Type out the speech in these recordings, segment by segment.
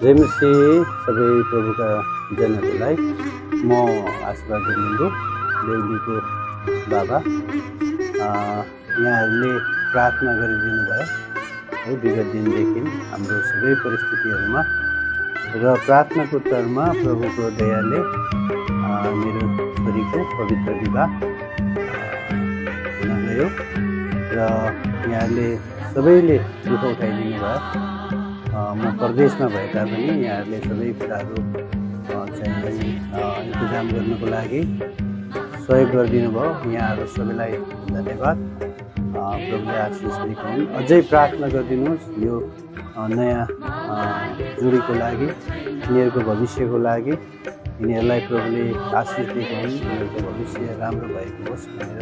जय मसीह सबै प्रभुका जनहरूलाई म आशीर्वाद लिम्बू देउलीको बाबा यहाँहरूले प्रार्थना गरिदिनु भयो है विगत दिनदेखि हाम्रो सबै परिस्थितिहरूमा र प्रार्थनाको उत्तरमा प्रभुको दयाले मेरो छोरीको पवित्र विवाह हुन गयो र यहाँहरूले सबैले दुःख उठाइदिनु भयो। म परदेशमा भए तापनि यहाँहरूले सबै कुराहरू चाहिँ इन्तजाम गर्नको लागि सहयोग गरिदिनु भयो। यहाँहरू सबैलाई धन्यवाद। प्रभुले आशिष दिनुहुन्। अझै प्रार्थना गरिदिनुहोस् यो नयाँ जोडीको लागि, यिनीहरूको भविष्यको लागि। यिनीहरूलाई प्रभुले आशिष दिएको हुन्, यिनीहरूको भविष्य राम्रो भएको होस् भनेर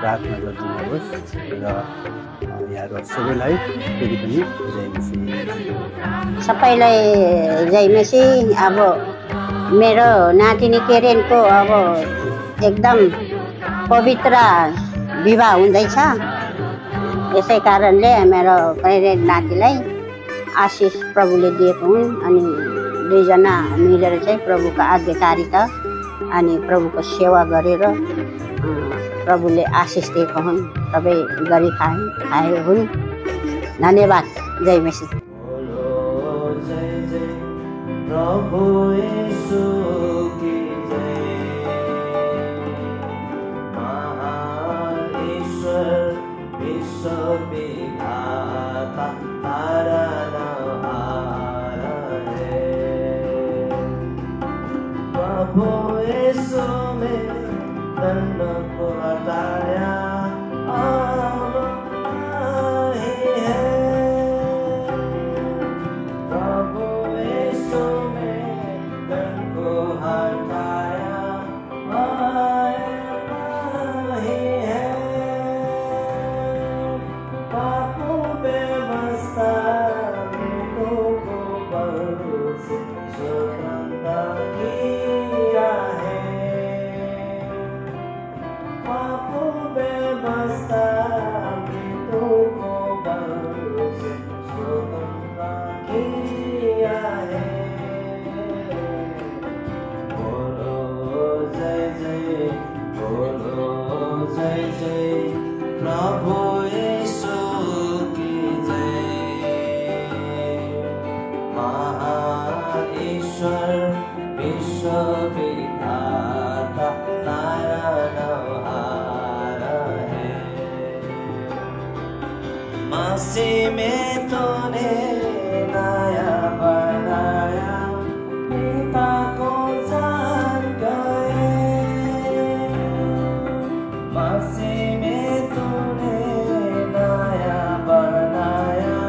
प्रार्थना गरिदिनुहोस् र यहाँहरू सबैलाई फेरि पनि जय मसीह। सबैलाई जय मसीह। अब मेरो नातिनी केरेनको अब एकदम पवित्र विवाह हुँदैछ। यसै कारणले मेरो केरेन नातिलाई आशिष प्रभुले दिएको हुन् अनि दुईजना मिलेर चाहिँ प्रभुको आज्ञाकारिता अनि प्रभुको सेवा गरेर प्रभुले आशिष दिएको हुन्। सबै गरी खाए हुन्। धन्यवाद। जय मसीह। प्रभु यीशु की जय। महान ईश्वर विश्व विधाता तारनहार है। प्रभु यीशु में दंड को हटाया मसीह में तूने नया बनाया, पिता को जान गए। मसीह में तूने नया बनाया,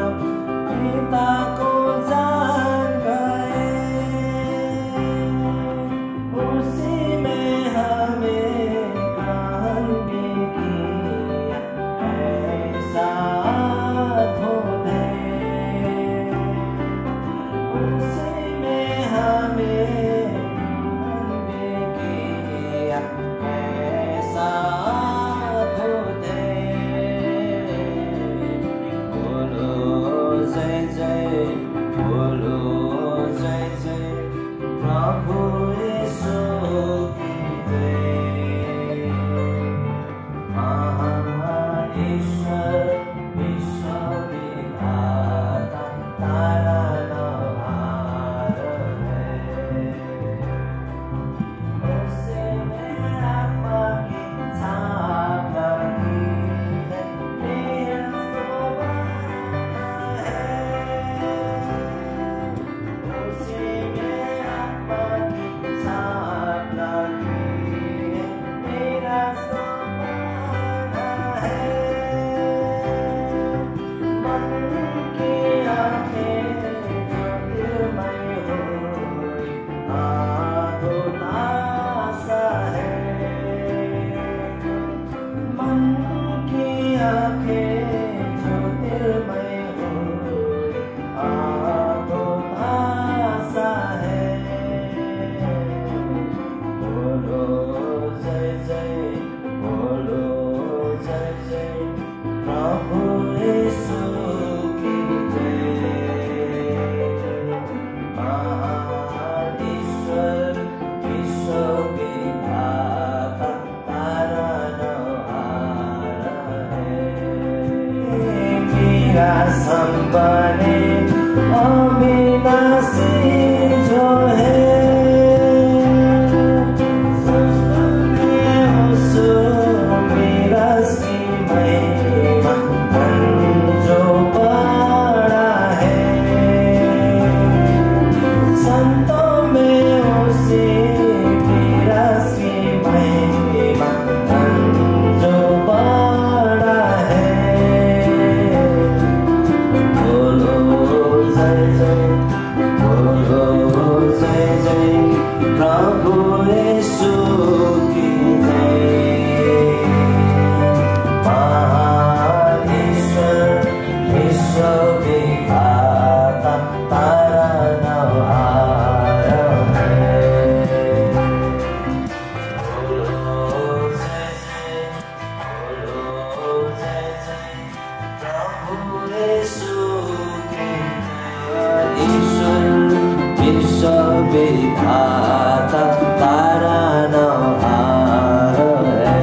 पिता को जान गए। उसी में हमें ग्रहण भी किया, ऐसा हो गया। प्रभु यीशु की जय। महान ईश्वर विश्वविधाता तारा नवहार है। बोलो जय जय, बोलो जय जय, प्रभु यीशु की जय। ईश्वर विश्वविधाता तारा नवहार है।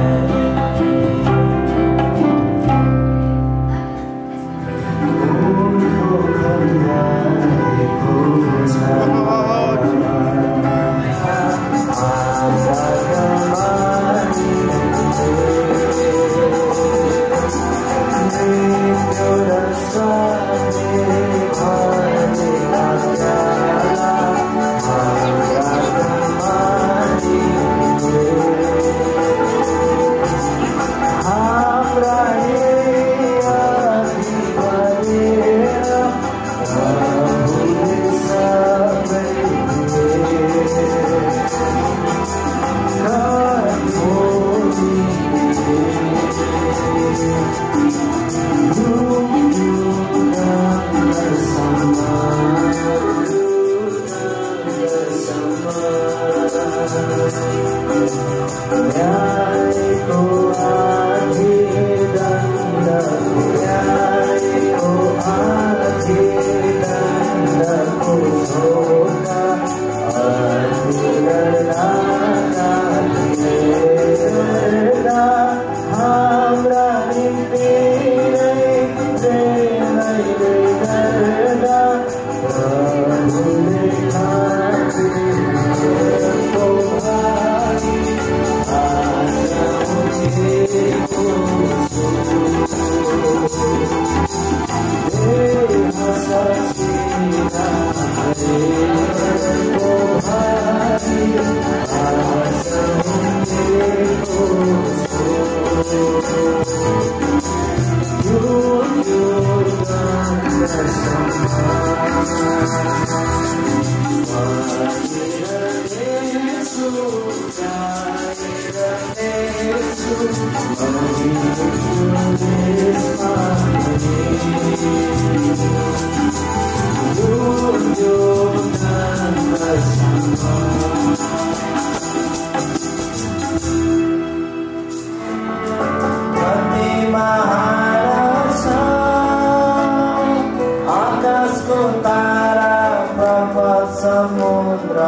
समुद्र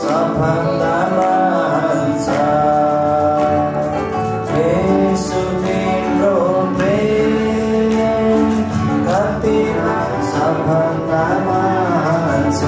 सबभन्दा महान छ। येशू तिम्रो प्रेम कति सबभन्दा महान छ।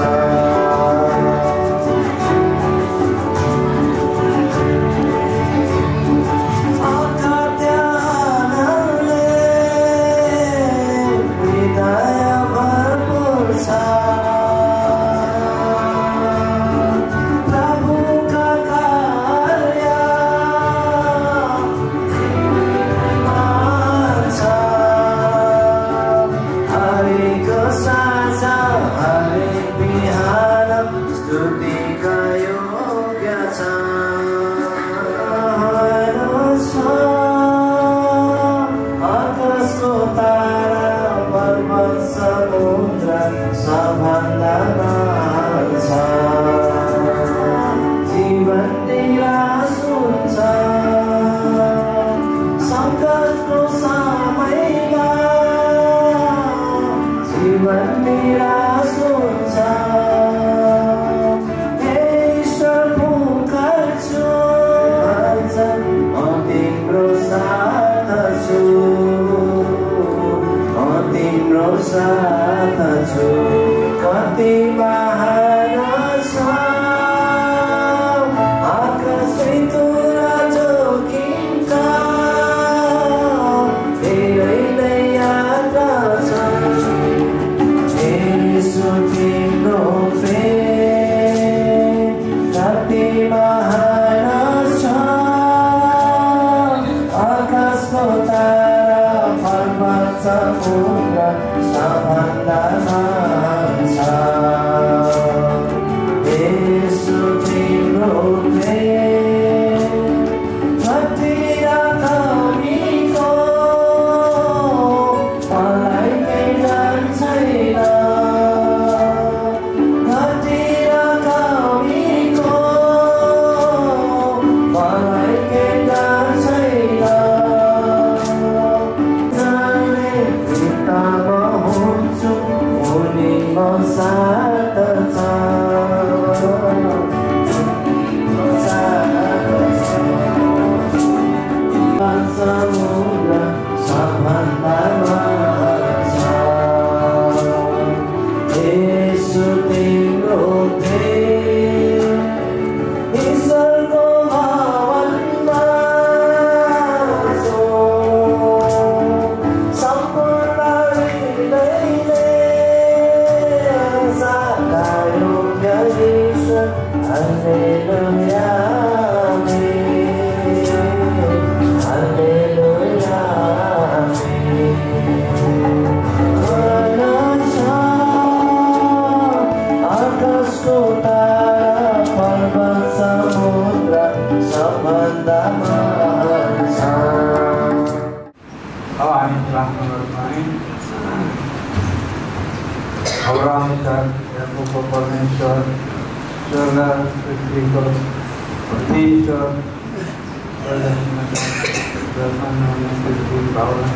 कति महान छ स्त्रीको परमेश्वर भावना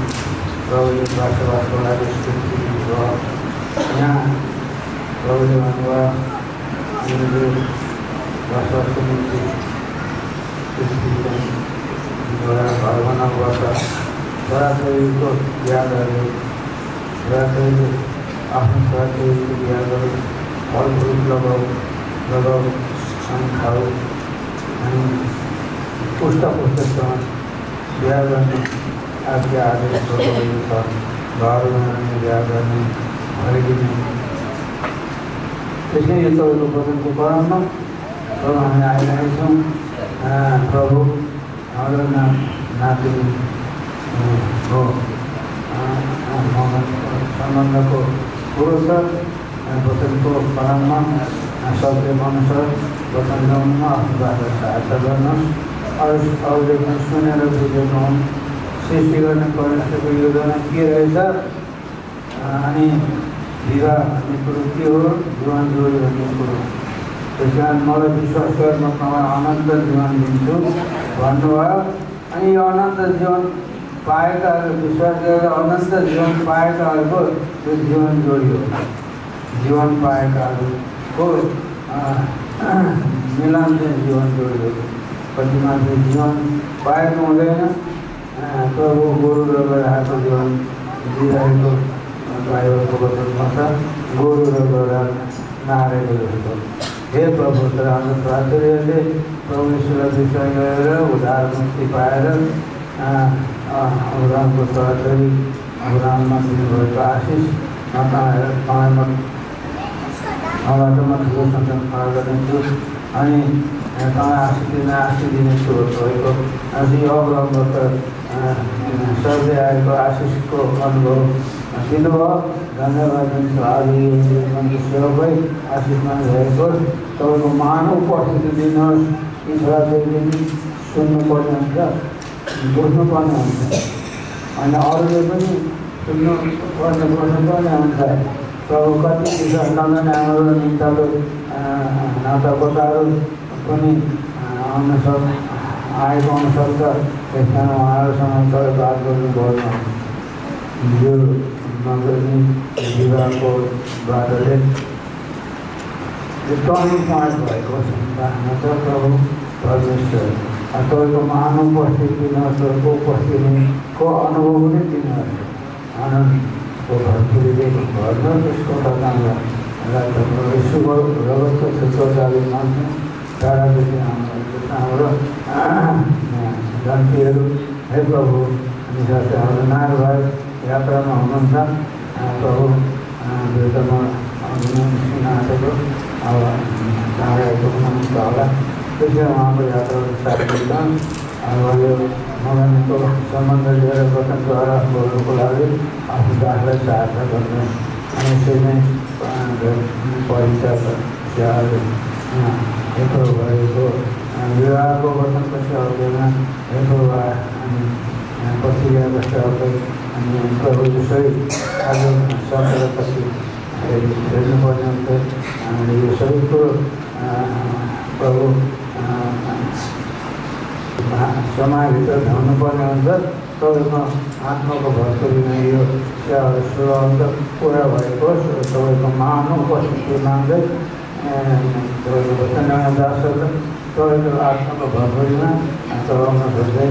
प्रभुले बसोबासको लागि स्तुति भयो। यहाँ प्रभुले भन्नुभयो तिमीले बसोबासको निम्ति घर बनाउनुपर्छ। छोराछोरीको यादहरू छोराछोरीले आफ्नो छोराछोरीको यादहरू फलफुल लगाऊ अनि खाऊ अनि पुस्तकसम्म बिहा गर्ने आज्ञा आदेश गरिएको छ। घर बनाउने बिहा गर्ने फर्किने त्यसै यो तपाईँको वचनको क्रममा प्रभु हामी आइरहेका छौँ। प्रभु हाम्रो नातिनी हो सम्बन्धको कुरो छ। वचनको क्रममा सत्यअनुसार वचन ल्याउनुमा आफ्नो भाषा सहायता गर्नुहोस्। अरूले पनि सुनेर बुझेको हुन् सृष्टि गर्ने परमेश्वरको योजना के रहेछ अनि विवाह भन्ने कुरो के हो, जीवन जोडी भन्ने कुरो। त्यस कारण मलाई विश्वास गरेर म तपाईँ अनन्त जीवन दिन्छु भन्नुभयो। अनि यो अनन्त जीवन पाएकाहरू विश्वास गरेर अनन्त जीवन पाएकाहरूको यो जीवन जोडी हो। जीवन पाएकाहरूको मिलन चाहिँ जीवन जोडी हो। कति मान्छे जीवन पाएको हुँदैन, प्रभु गोरु र गधाको जीवन दिइरहेको बाइबलको वचनमा छ। गोरु र गधा नहारेको जस्तो। हे प्रभु, तर हाम्रो छोराछोरीहरूले प्रभु यीशुलाई विश्वास गरेर उद्धार मुक्ति पाएर अब्राहमको छोराछोरी अब्राहममा दिनुभएको आशिष तपाईँबाट म ठुलो संसार खडा गर्नेछु अनि तपाईँ आशिष दिने छु भएको अझै अब्राहमबाट सर्दै आएको आशिषको अनुभव दिनुभयो। धन्यवाद दिन्छु। आज यो सेवकै आशिषमा भएको तपाईँको महान उपस्थिति दिनुहोस्। यी छोराछोरीले सुन्नुपर्ने हुन्छ, बुझ्नुपर्ने हुन्छ अनि अरूले पनि सुन्नुपर्ने बुझ्नुपर्ने हुन्छ। प्रभु कति विश्वास नगर्ने हाम्रो निम्ताको नातागोताहरू पनि आएको हुनसक्छ। त्यस कारण उहाँहरूसँग तर बात गर्नुभयो। यो नगर्ने विवाहको बाटोले टर्निङ पोइन्ट भएको छ। प्रभु परमेश्वर तपाईँको महान उपस्थिति तपाईँको उपस्थितिको अनुभव पनि दिनुहोस्। आनन्दको भरपुरीले घरमा त्यसको कामलाई शुभ रगतको क्षेत्र जारी मान्छ। टाढादेखि हाम्रो जान्तीहरू हे प्रभु अनि साथै हाम्रो नारी भाइ यात्रामा हुनुहुन्छ। प्रभु विरुद्धमा सुन्न आँटेको अब कहाँ आइपुग्नुहुन्छ होला। त्यसै उहाँको यात्राहरू साथ दिन्छ। अब यो मगनको सम्बन्ध लिएर वचनद्वारा बोल्नुको लागि आफ्नो दासलाई सहायता गर्ने अनि यसरी नै पहिचाएको भएको विवाहको वचनपछि आउँदैनएको अनि पछि ल्याएको सेवाकै अनि प्रभु यसरी आज सकेर पछि हेर्नुपर्ने हुन्छ। अनि यो सबै कुरो प्रभु समयभित्र ध्याउनुपर्ने हुन्छ। तपाईँको आत्माको भरपुरीमा यो सेवाहरू सुरु पुरा भएको तपाईँको महान उपस्थिति माग्दै तपाईँको वचन दासहरूलाई तपाईँको आत्माको भरपुरीमा चलाउन खोज्दै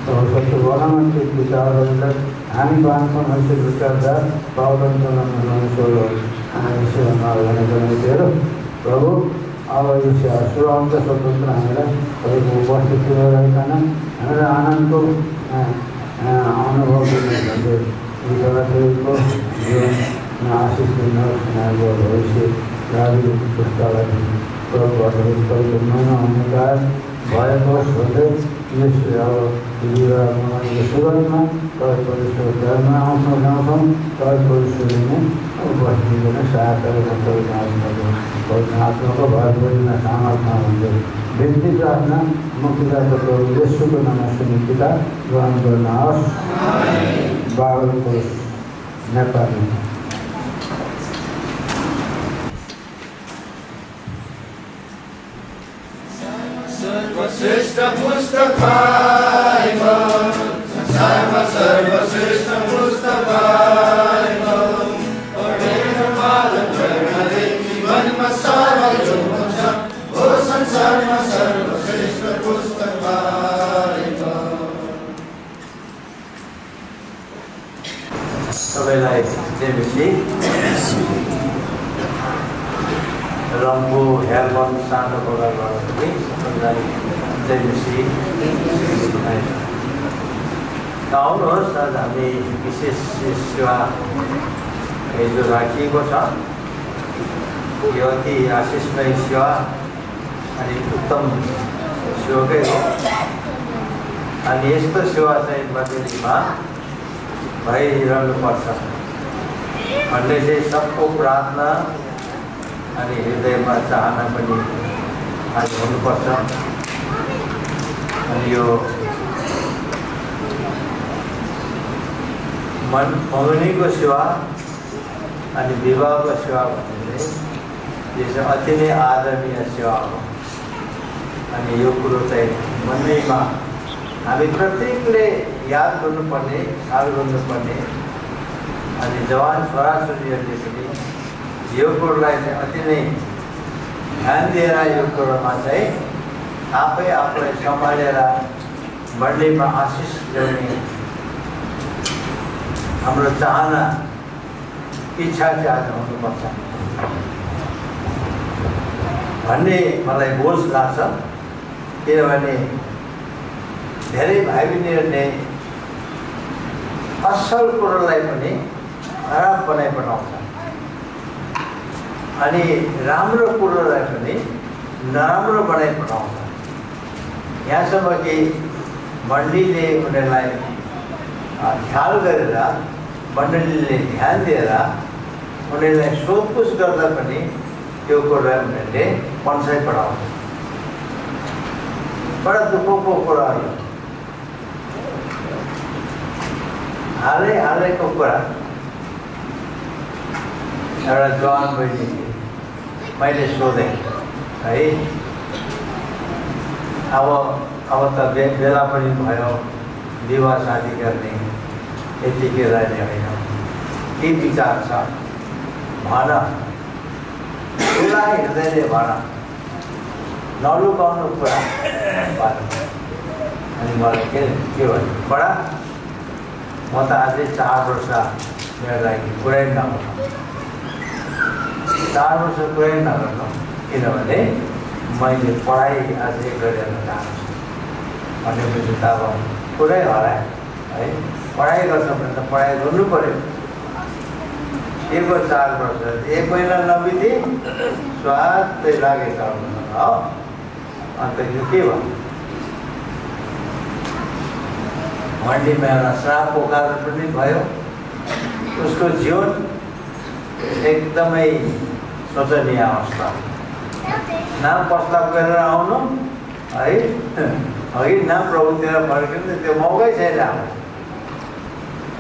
सबैको बनाउन त्यो विचारहरूलाई हामी बाँच्छौँ। यसरी विचारधार पाउन चलाउनु प्रभु अब यो सेवा सुरु स्वतन्त्र हामीलाई तपाईँको उपस्थितिमा रहेका हामीलाई आनन्दको अनुभव दिनुहुन्छ। यो छोराछोरीको जीवनमा आशिष दिनुहोस्। उनीहरूको भविष्य लागि पुस्तालाई प्रयोगबाट तपाईँको महिना हुने कारण भएको भन्दै यस अब विवाहमा सुरुवातमा तपाईँ परमेश्वरमा आउँछौँ ल्याउँछौँ। तपाईँ परमेश्वरले नै उपस्थिति नै सहायता तपाईँको आत्माको भरपुरीमा सामर्थ्य हुन्छ। बिन्ती प्रार्थना मुक्तिदाता प्रभु येशूको नाममा सुनिता ग्रहण गर्नुहोस्। बाबुको नेपाली सर्वश्रेष्ठ पुस्तक बाइबल, संसारमा सर्वश्रेष्ठ पुस्तक बाइबल, पढेर पालन गर्नाले जीवनमा सजिलो हुन्छ। हो संसारमा सर्वश्रेष्ठ पुस्तक बाइबल। सबैलाई जय मसी। रम्बू हेयरबन सानो बगानबाट पनि सबैलाई जय मसी। आउनुहोस्, आज हामी विशेष सेवा हिजो राखिएको छ। यो अति आशिषमय सेवा अनि उत्तम सेवाकै हो। अनि यस्तो सेवा चाहिँ मण्डलीमा भइरहनुपर्छ भन्ने चाहिँ सबको प्रार्थना अनि हृदयमा चाहना पनि आज हुनुपर्छ। अनि यो मगनीको सेवा अनि विवाहको सेवा भन्ने चाहिँ यो चाहिँ अति नै आदरणीय सेवा हो। अनि यो कुरो चाहिँ मन्दिरमा हामी प्रत्येकले याद गर्नुपर्ने, ख्याल गर्नुपर्ने। अनि जवान छोराछोरीहरूले पनि यो कुरोलाई चाहिँ अति नै ध्यान दिएर यो कुरोमा चाहिँ आफूलाई सम्हालेर मण्डलीमा आशिष ल्याउने हाम्रो चाहना, इच्छा चाहिँ आज हुनुपर्छ भन्ने मलाई बोझ लाग्छ। किनभने धेरै भाइ बहिनीहरूले असल कुरोलाई पनि खराब बनाइपठाउँछ अनि राम्रो कुरोलाई पनि नराम्रो बनाइपठाउँछ। यहाँसम्म कि मण्डलीले उनीहरूलाई ख्याल गरेर, मण्डलीले ध्यान दिएर उनीहरूलाई सोधपुछ गर्दा पनि त्यो कुरोलाई उनीहरूले पन्साइपठाउँछ। बडा दुःखको कुरा हो। हालैको कुरा, एउटा जवान बहिनी मैले सोधेँ है, अब त बेला पनि भयो विवाह शादी गर्ने, यतिकै रहने होइन, के विचार छ भन, खुला हृदयले भन, नलुकाउनु कुरा भन। अनि मलाई के भन्यो, बडा म त अझै 4 वर्ष मेरो लागि कुरै नगर्नु, 4 वर्ष कुरै नगर्नु, किनभने मैले पढाइ अझै गरेर जान्छु भनेपछि त अब कुरै होला है। पढाइ गर्छ भने त पढाइ गर्नु पऱ्यो। एक 4 वर्ष 1 महिना नबिति स्वास्थ्य लागेछ हो। अन्त यो के भयो, मण्डलीमा एउटा श्रापको कारण पनि भयो। उसको जीवन एकदमै शोचनीय अवस्था, न प्रस्ताव गरेर आउनु है, अघि न प्रभुतिर फर्किनु, त्यो मौकै छैन अब,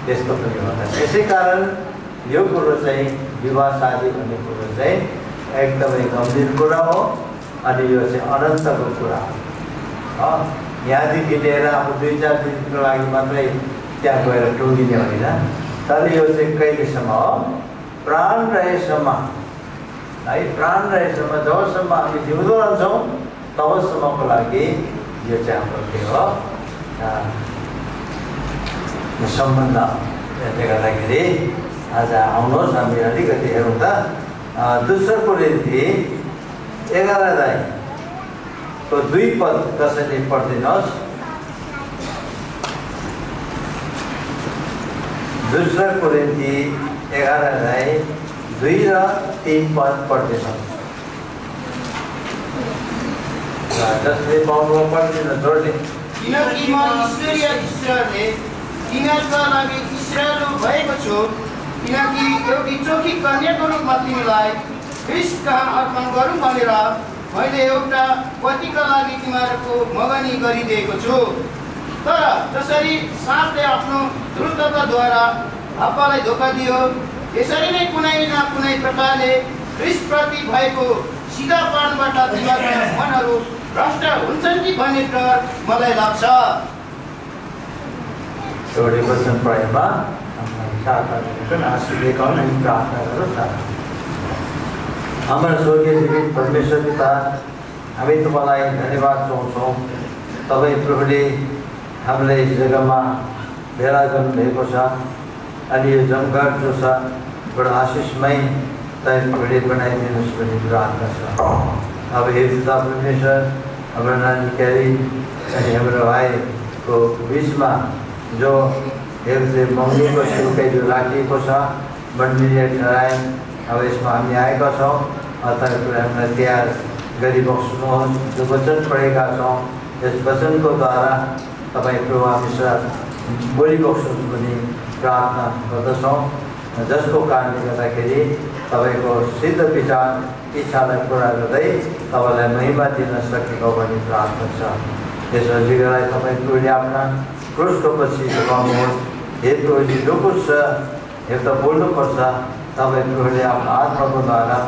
त्यस्तो पनि होला। त्यसै कारण यो कुरो चाहिँ विवाह शादी भन्ने कुरो चाहिँ एकदमै गम्भीर कुरा हो। अनि यो चाहिँ अनन्तको कुरा हो। यहाँदेखि लिएर अब 2-4 दिनको लागि मात्रै त्यहाँ गएर टुङ्गिने होइन, तर यो चाहिँ कहिलेसम्म हो, प्राण रहेसम्म है, प्राण रहेसम्म, जबसम्म हामी जिउँदो रहन्छौँ तबसम्मको लागि यो चाहिँ हाम्रो के हो सम्बन्ध। त्यसले गर्दाखेरि आज आउनुहोस् हामी अलिकति हेरौँ त। दोस्रो कोरिन्थी 11 अध्यायको 2 पद कसैले पढिदिनुहोस्। दोस्रो कोरिन्थी 11 अध्याय 2 र 3 पद पढिदिनुहोस्। जसले पाउनु पढिदिनु जोडले। किनकि म ईश्वरले तिनीहरूका लागि इस्राएल भएको छु, किनकि एउटी चोखी कन्याको रूपमा तिमीलाई ख्रिस्ट कहाँ अर्पण गरौँ भनेर मैले एउटा पतिका लागि तिमीहरूको मगनी गरिदिएको छु। तर जसरी साँपले आफ्नो द्रुतताद्वारा हाप्पालाई धोका दियो, यसरी नै कुनै न कुनै प्रकारले ख्रिस्टप्रति भएको सिधापनबाट तिमीहरूका मनहरू भ्रष्ट हुन्छन् कि भन्ने डर मलाई लाग्छ। एउटै वचन पढेमा आशीर्वाद हामी प्रार्थना गरौँ। हाम्रो स्वर्गीय जीवित परमेश्वर पिता, हामी तपाईँलाई धन्यवाद चाहन्छौँ। तपाईँ प्रभुले हामीलाई यस जग्गामा भेला गर्नुभएको छ अनि यो जमघट जो छ बडो आशिषमय तपाईँ प्रभुले बनाइदिनुहोस् भन्ने प्रार्थना छ। अब हे पिता परमेश्वर, हाम्रो नानी क्यारी अनि हाम्रो भाइको बिचमा जो हेर्दै मङ्गनीको शुल्कै जो राखिएको छ मण्डलीले ठहराए, अब यसमा हामी आएका छौँ। तपाईँले हामीलाई तयार गरिबक्स्नुहोस्। जो वचन पढेका छौँ यस वचनको द्वारा तपाईँ प्रभु हामीसँग बोलिबक्स्नुहोस् भन्ने प्रार्थना गर्दछौँ, जसको कारणले गर्दाखेरि तपाईँको सिद्ध विचार इच्छालाई पुरा गर्दै तपाईँलाई महिमा दिन सकेको भन्ने प्रार्थना छ। यस हजुरलाई तपाईँ प्रभुले आफ्ना क्रुसको पछि झुकाउनुहोस्। हे प्रभुजी, जो कुछ छ हेर्दा बोल्नुपर्छ तपाईँ प्रभुले आफ्नो आत्माको द्वारा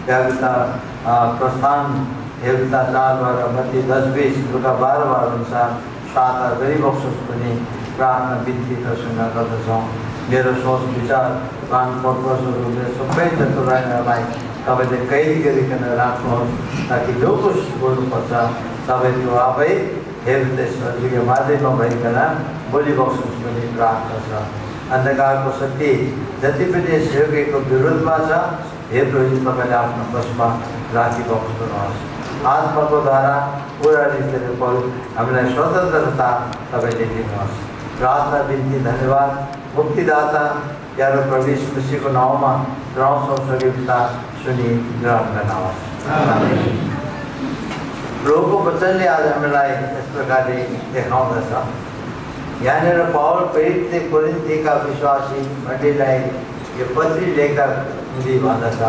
व्याविता प्रस्थान हेर्दा 4:12 मत्ती 10:20 लुका 12:12 अनुसार साता गरिबक्सोस् भन्ने प्रार्थना बिन्ती दर्शन गर्दछौँ। मेरो सोच विचार प्राण पर्पसहरू मेरो सबै चतुराईलाई तपाईँले कैदी गरिकन राख्नुहोस्, ताकि जो कुछ बोल्नुपर्छ तपाईँको आफै हेर्दै माध्यममा भइकन बोलिबक्सोस् भन्ने प्रार्थना छ। अन्धकारको शक्ति जति पनि सेवकको विरोधमा छ, हे प्रभु तपाईँले आफ्नो बसमा राखिबक्स्नुहोस्। आत्माको द्वारा पुरा रीतिले हामीलाई स्वतन्त्रता तपाईँले दिनुहोस्। प्रार्थना बिन्ती धन्यवाद मुक्तिदाता प्यारो प्रभु यीशु मसीहको नाउँमा गराउँछौँ। सबै सुनि ग्रहण गर्नुहोस्। प्रभुको वचनले आज हामीलाई यस प्रकारले देखाउँदछ। यहाँनिर पावल प्रेरितले कोरिन्थीका विश्वासी मण्डलीलाई यो पत्री लेख्दा हुँदै भन्दछ,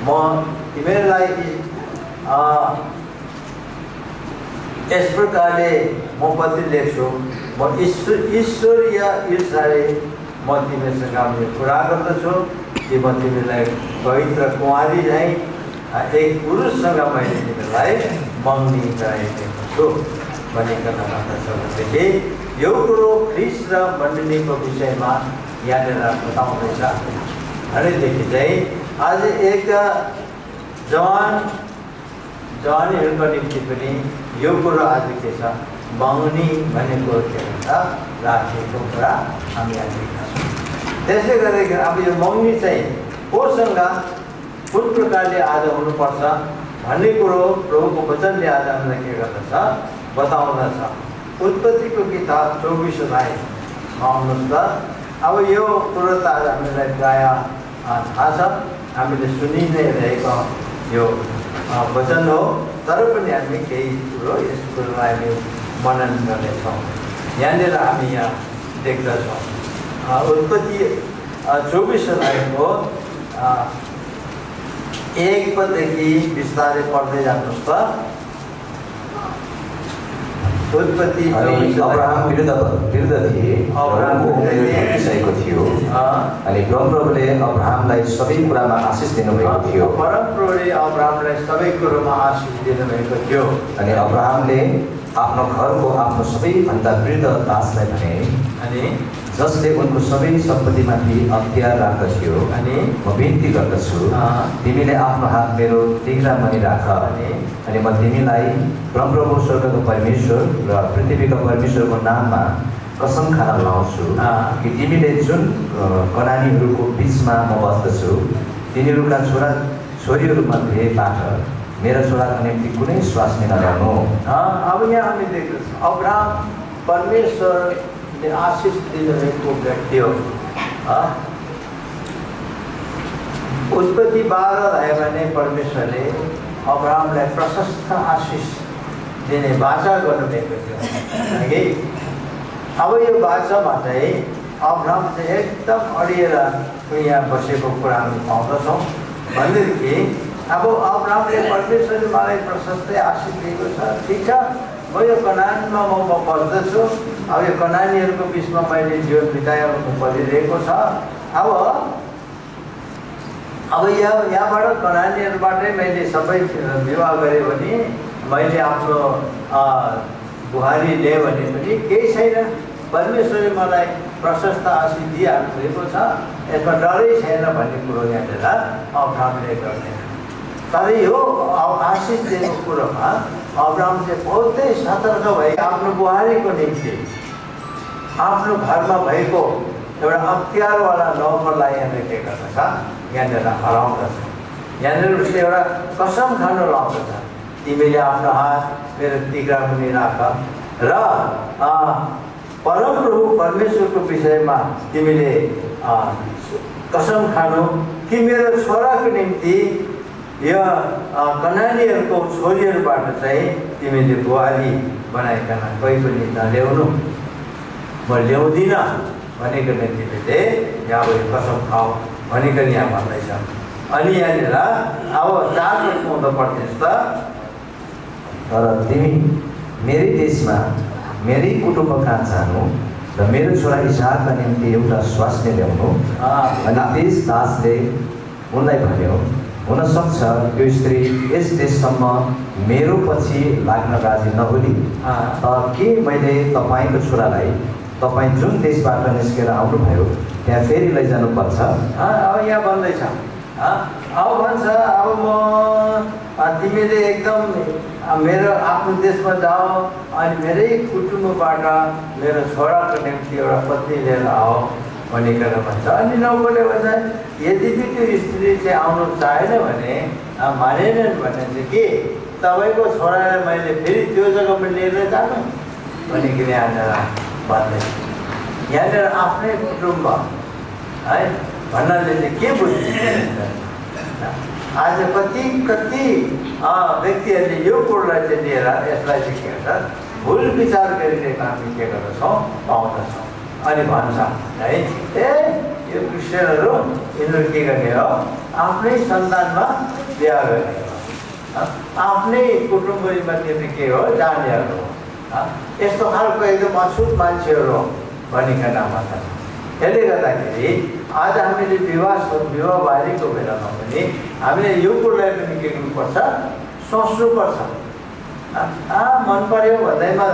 म तिमीहरूलाई यस प्रकारले म पत्री लेख्छु, म ईश्वरीय ईर्षाले म तिमीसँग कुरा गर्दछु कि म तिमीलाई पवित्र कुमारी झैँ एक पुरुषसँग मैले तिमीलाई मङ्गनी गराइदिएको छु भनिकन भन्दछ। भनेदेखि यो कुरो ख्रिस्ट र मण्डलीको विषयमा यहाँनिर बताउँदैछ। भनेदेखि चाहिँ आज एक जवानीहरूको निम्ति पनि यो कुरो आज के छ, मङ्गनी भनेको के भन्छ राखिएको कुरा हामी आज देख्छौँ। त्यसै गरेर अब यो मङ्गनी चाहिँ कोसँग कुन प्रकारले आज हुनुपर्छ भन्ने कुरो प्रभुको वचनले आज हामीलाई के गर्दछ बताउँदछ। उत्पत्तिको किताब 24 अध्यायमा आउनुहोस् त। अब यो कुरो त आज हामीलाई प्राय थाहा छ, हामीले सुनि नै रहेको यो वचन हो, तर पनि हामी केही कुरो यस कुरोलाई हामी मनन गर्नेछौँ। यहाँनिर हामी यहाँ देख्दछौँ उत्पत्ति 24 अध्यायको 1 पददेखि बिस्तारै पढ्दै जानुहोस् त। उत्पत्ति अब्राहम वृद्ध थिए, विषयको थियो अनि परमप्रभुले अब्राहमलाई सबै कुरामा आशिष दिनुभएको थियो। परमप्रभुले अब्राहमलाई सबै कुरोमा आशिष दिनुभएको थियो। अनि अब्राहमले आफ्नो घरको आफ्नो सबैभन्दा वृद्ध दासलाई भने, अनि जसले उनको सबै सम्पत्तिमाथि अख्तियार राख्दथ्यो, अनि म बिन्ती गर्दछु तिमीले आफ्नो हात मेरो तिघ्रा मणि राख, अनि म तिमीलाई परमप्रभु स्वर्गको परमेश्वर र पृथ्वीका परमेश्वरको नाममा कसम खान लाउँछु कि तिमीले जुन कनानीहरूको बिचमा म बस्दछु तिनीहरूका छोरा छोरीहरूमध्येबाट मेरा छोराको निम्ति कुनै स्वास्नी नल्याउनु। अब यहाँ हामी देख्दछौँ अब्राहम परमेश्वरले आशिष दिनुभएको व्यक्ति हो। उत्पत्ति 12 भयो भने परमेश्वरले अब्राहमलाई प्रशस्त आशिष दिने वाचा गर्नुभएको थियो। अब यो वाचामा चाहिँ अब्राहम चाहिँ एकदम अडिएर यहाँ बसेको कुरा हामी पाउँदछौँ। भनेदेखि अब अब्राहमले परमेश्वरले मलाई प्रशस्तै आशिष दिएको छ, ठिक छ, म यो कनानमा म बस्दछु, अब यो कनानीहरूको बिचमा मैले जीवन बिताउनु परिरहेको छ। अब यहाँबाट कनानीहरूबाटै मैले सबै विवाह गरेँ भने मैले आफ्नो बुहारी लिएँ भने पनि केही छैन, परमेश्वरले मलाई प्रशस्त आशिष दिइहाल्नु भएको छ, यसमा डरै छैन भन्ने कुरो यहाँनिर अब्राहमले गर्दैन। तर यो आशिष दिएको कुरोमा अब्राहम चाहिँ बहुतै सतर्क भए आफ्नो बुहारीको निम्ति आफ्नो घरमा भएको एउटा अख्तियारवाला नौकरलाई यहाँनिर के गर्दछ, यहाँनिर हराउँदछ। यहाँनिर उसले एउटा कसम खानु लाउँदछ, तिमीले आफ्नो हात मेरो तिघ्रा मुनि राख र परमप्रभु परमेश्वरको विषयमा तिमीले कसम खानु कि मेरो छोराको निम्ति यो कनानीहरूको छोरीहरूबाट चाहिँ तिमीले बुहारी बनाइकन कोही पनि नल्याउनु, म ल्याउँदिनँ भनिकन तिमीले यहाँ कसम खाऊ भनिकन यहाँ भन्दैछ। अनि यहाँनिर अब 4 पद पढ्नुहोस् त। तर तिमी मेरै देशमा मेरै कुटुम्ब कहाँ जानु र मेरो छोरा इसाकका निम्ति एउटा स्वास्नी ल्याउनु। अनि त्यस दासले उनलाई भन्यो, हुनसक्छ यो स्त्री यस देशसम्म मेरो पछि लाग्न राजी नहोली, तर के मैले तपाईँको छोरालाई तपाईँ जुन देशबाट निस्केर आउनुभयो त्यहाँ फेरि लैजानुपर्छ? अब यहाँ भन्दैछ, अब भन्छ अब म तिमीले एकदम मेरो आफ्नो देशमा जाओ अनि मेरै कुटुम्बबाट मेरो छोराको निम्ति एउटा पत्नी लिएर आओ भनिकन भन्छ। अनि नौकरले भन्छ यद्यपि त्यो स्त्री चाहिँ आउनु चाहेन भने मानेनन् भने चाहिँ के तपाईँको छोरालाई मैले फेरि त्यो जग्गामा लिएर जानु भनिकन यहाँनिर भन्दैछ। यहाँनिर आफ्नै कुटुम्ब है भन्नाले चाहिँ के बुझ्नु, आज कति व्यक्तिहरूले यो कुरोलाई चाहिँ लिएर यसलाई चाहिँ के भन्छ भुल विचार गरिरहेको हामी के गर्दछौँ पाउँदछौँ। अनि भन्छ है यो क्रिस्चियनहरू यिनीहरू के गर्ने हो, आफ्नै सन्तानमा बिहा गर्ने हो, आफ्नै कुटुम्बमा त्यो के हो जानेहरू हो, यस्तो खालको एकदम अछुत मान्छेहरू हो भनिकन भन्छ। त्यसले गर्दाखेरि आज हामीले विवाहबारीको बेलामा पनि हामीले यो कुरोलाई पनि के गर्नुपर्छ, सोच्नुपर्छ। मन पर्यो भन्दैमा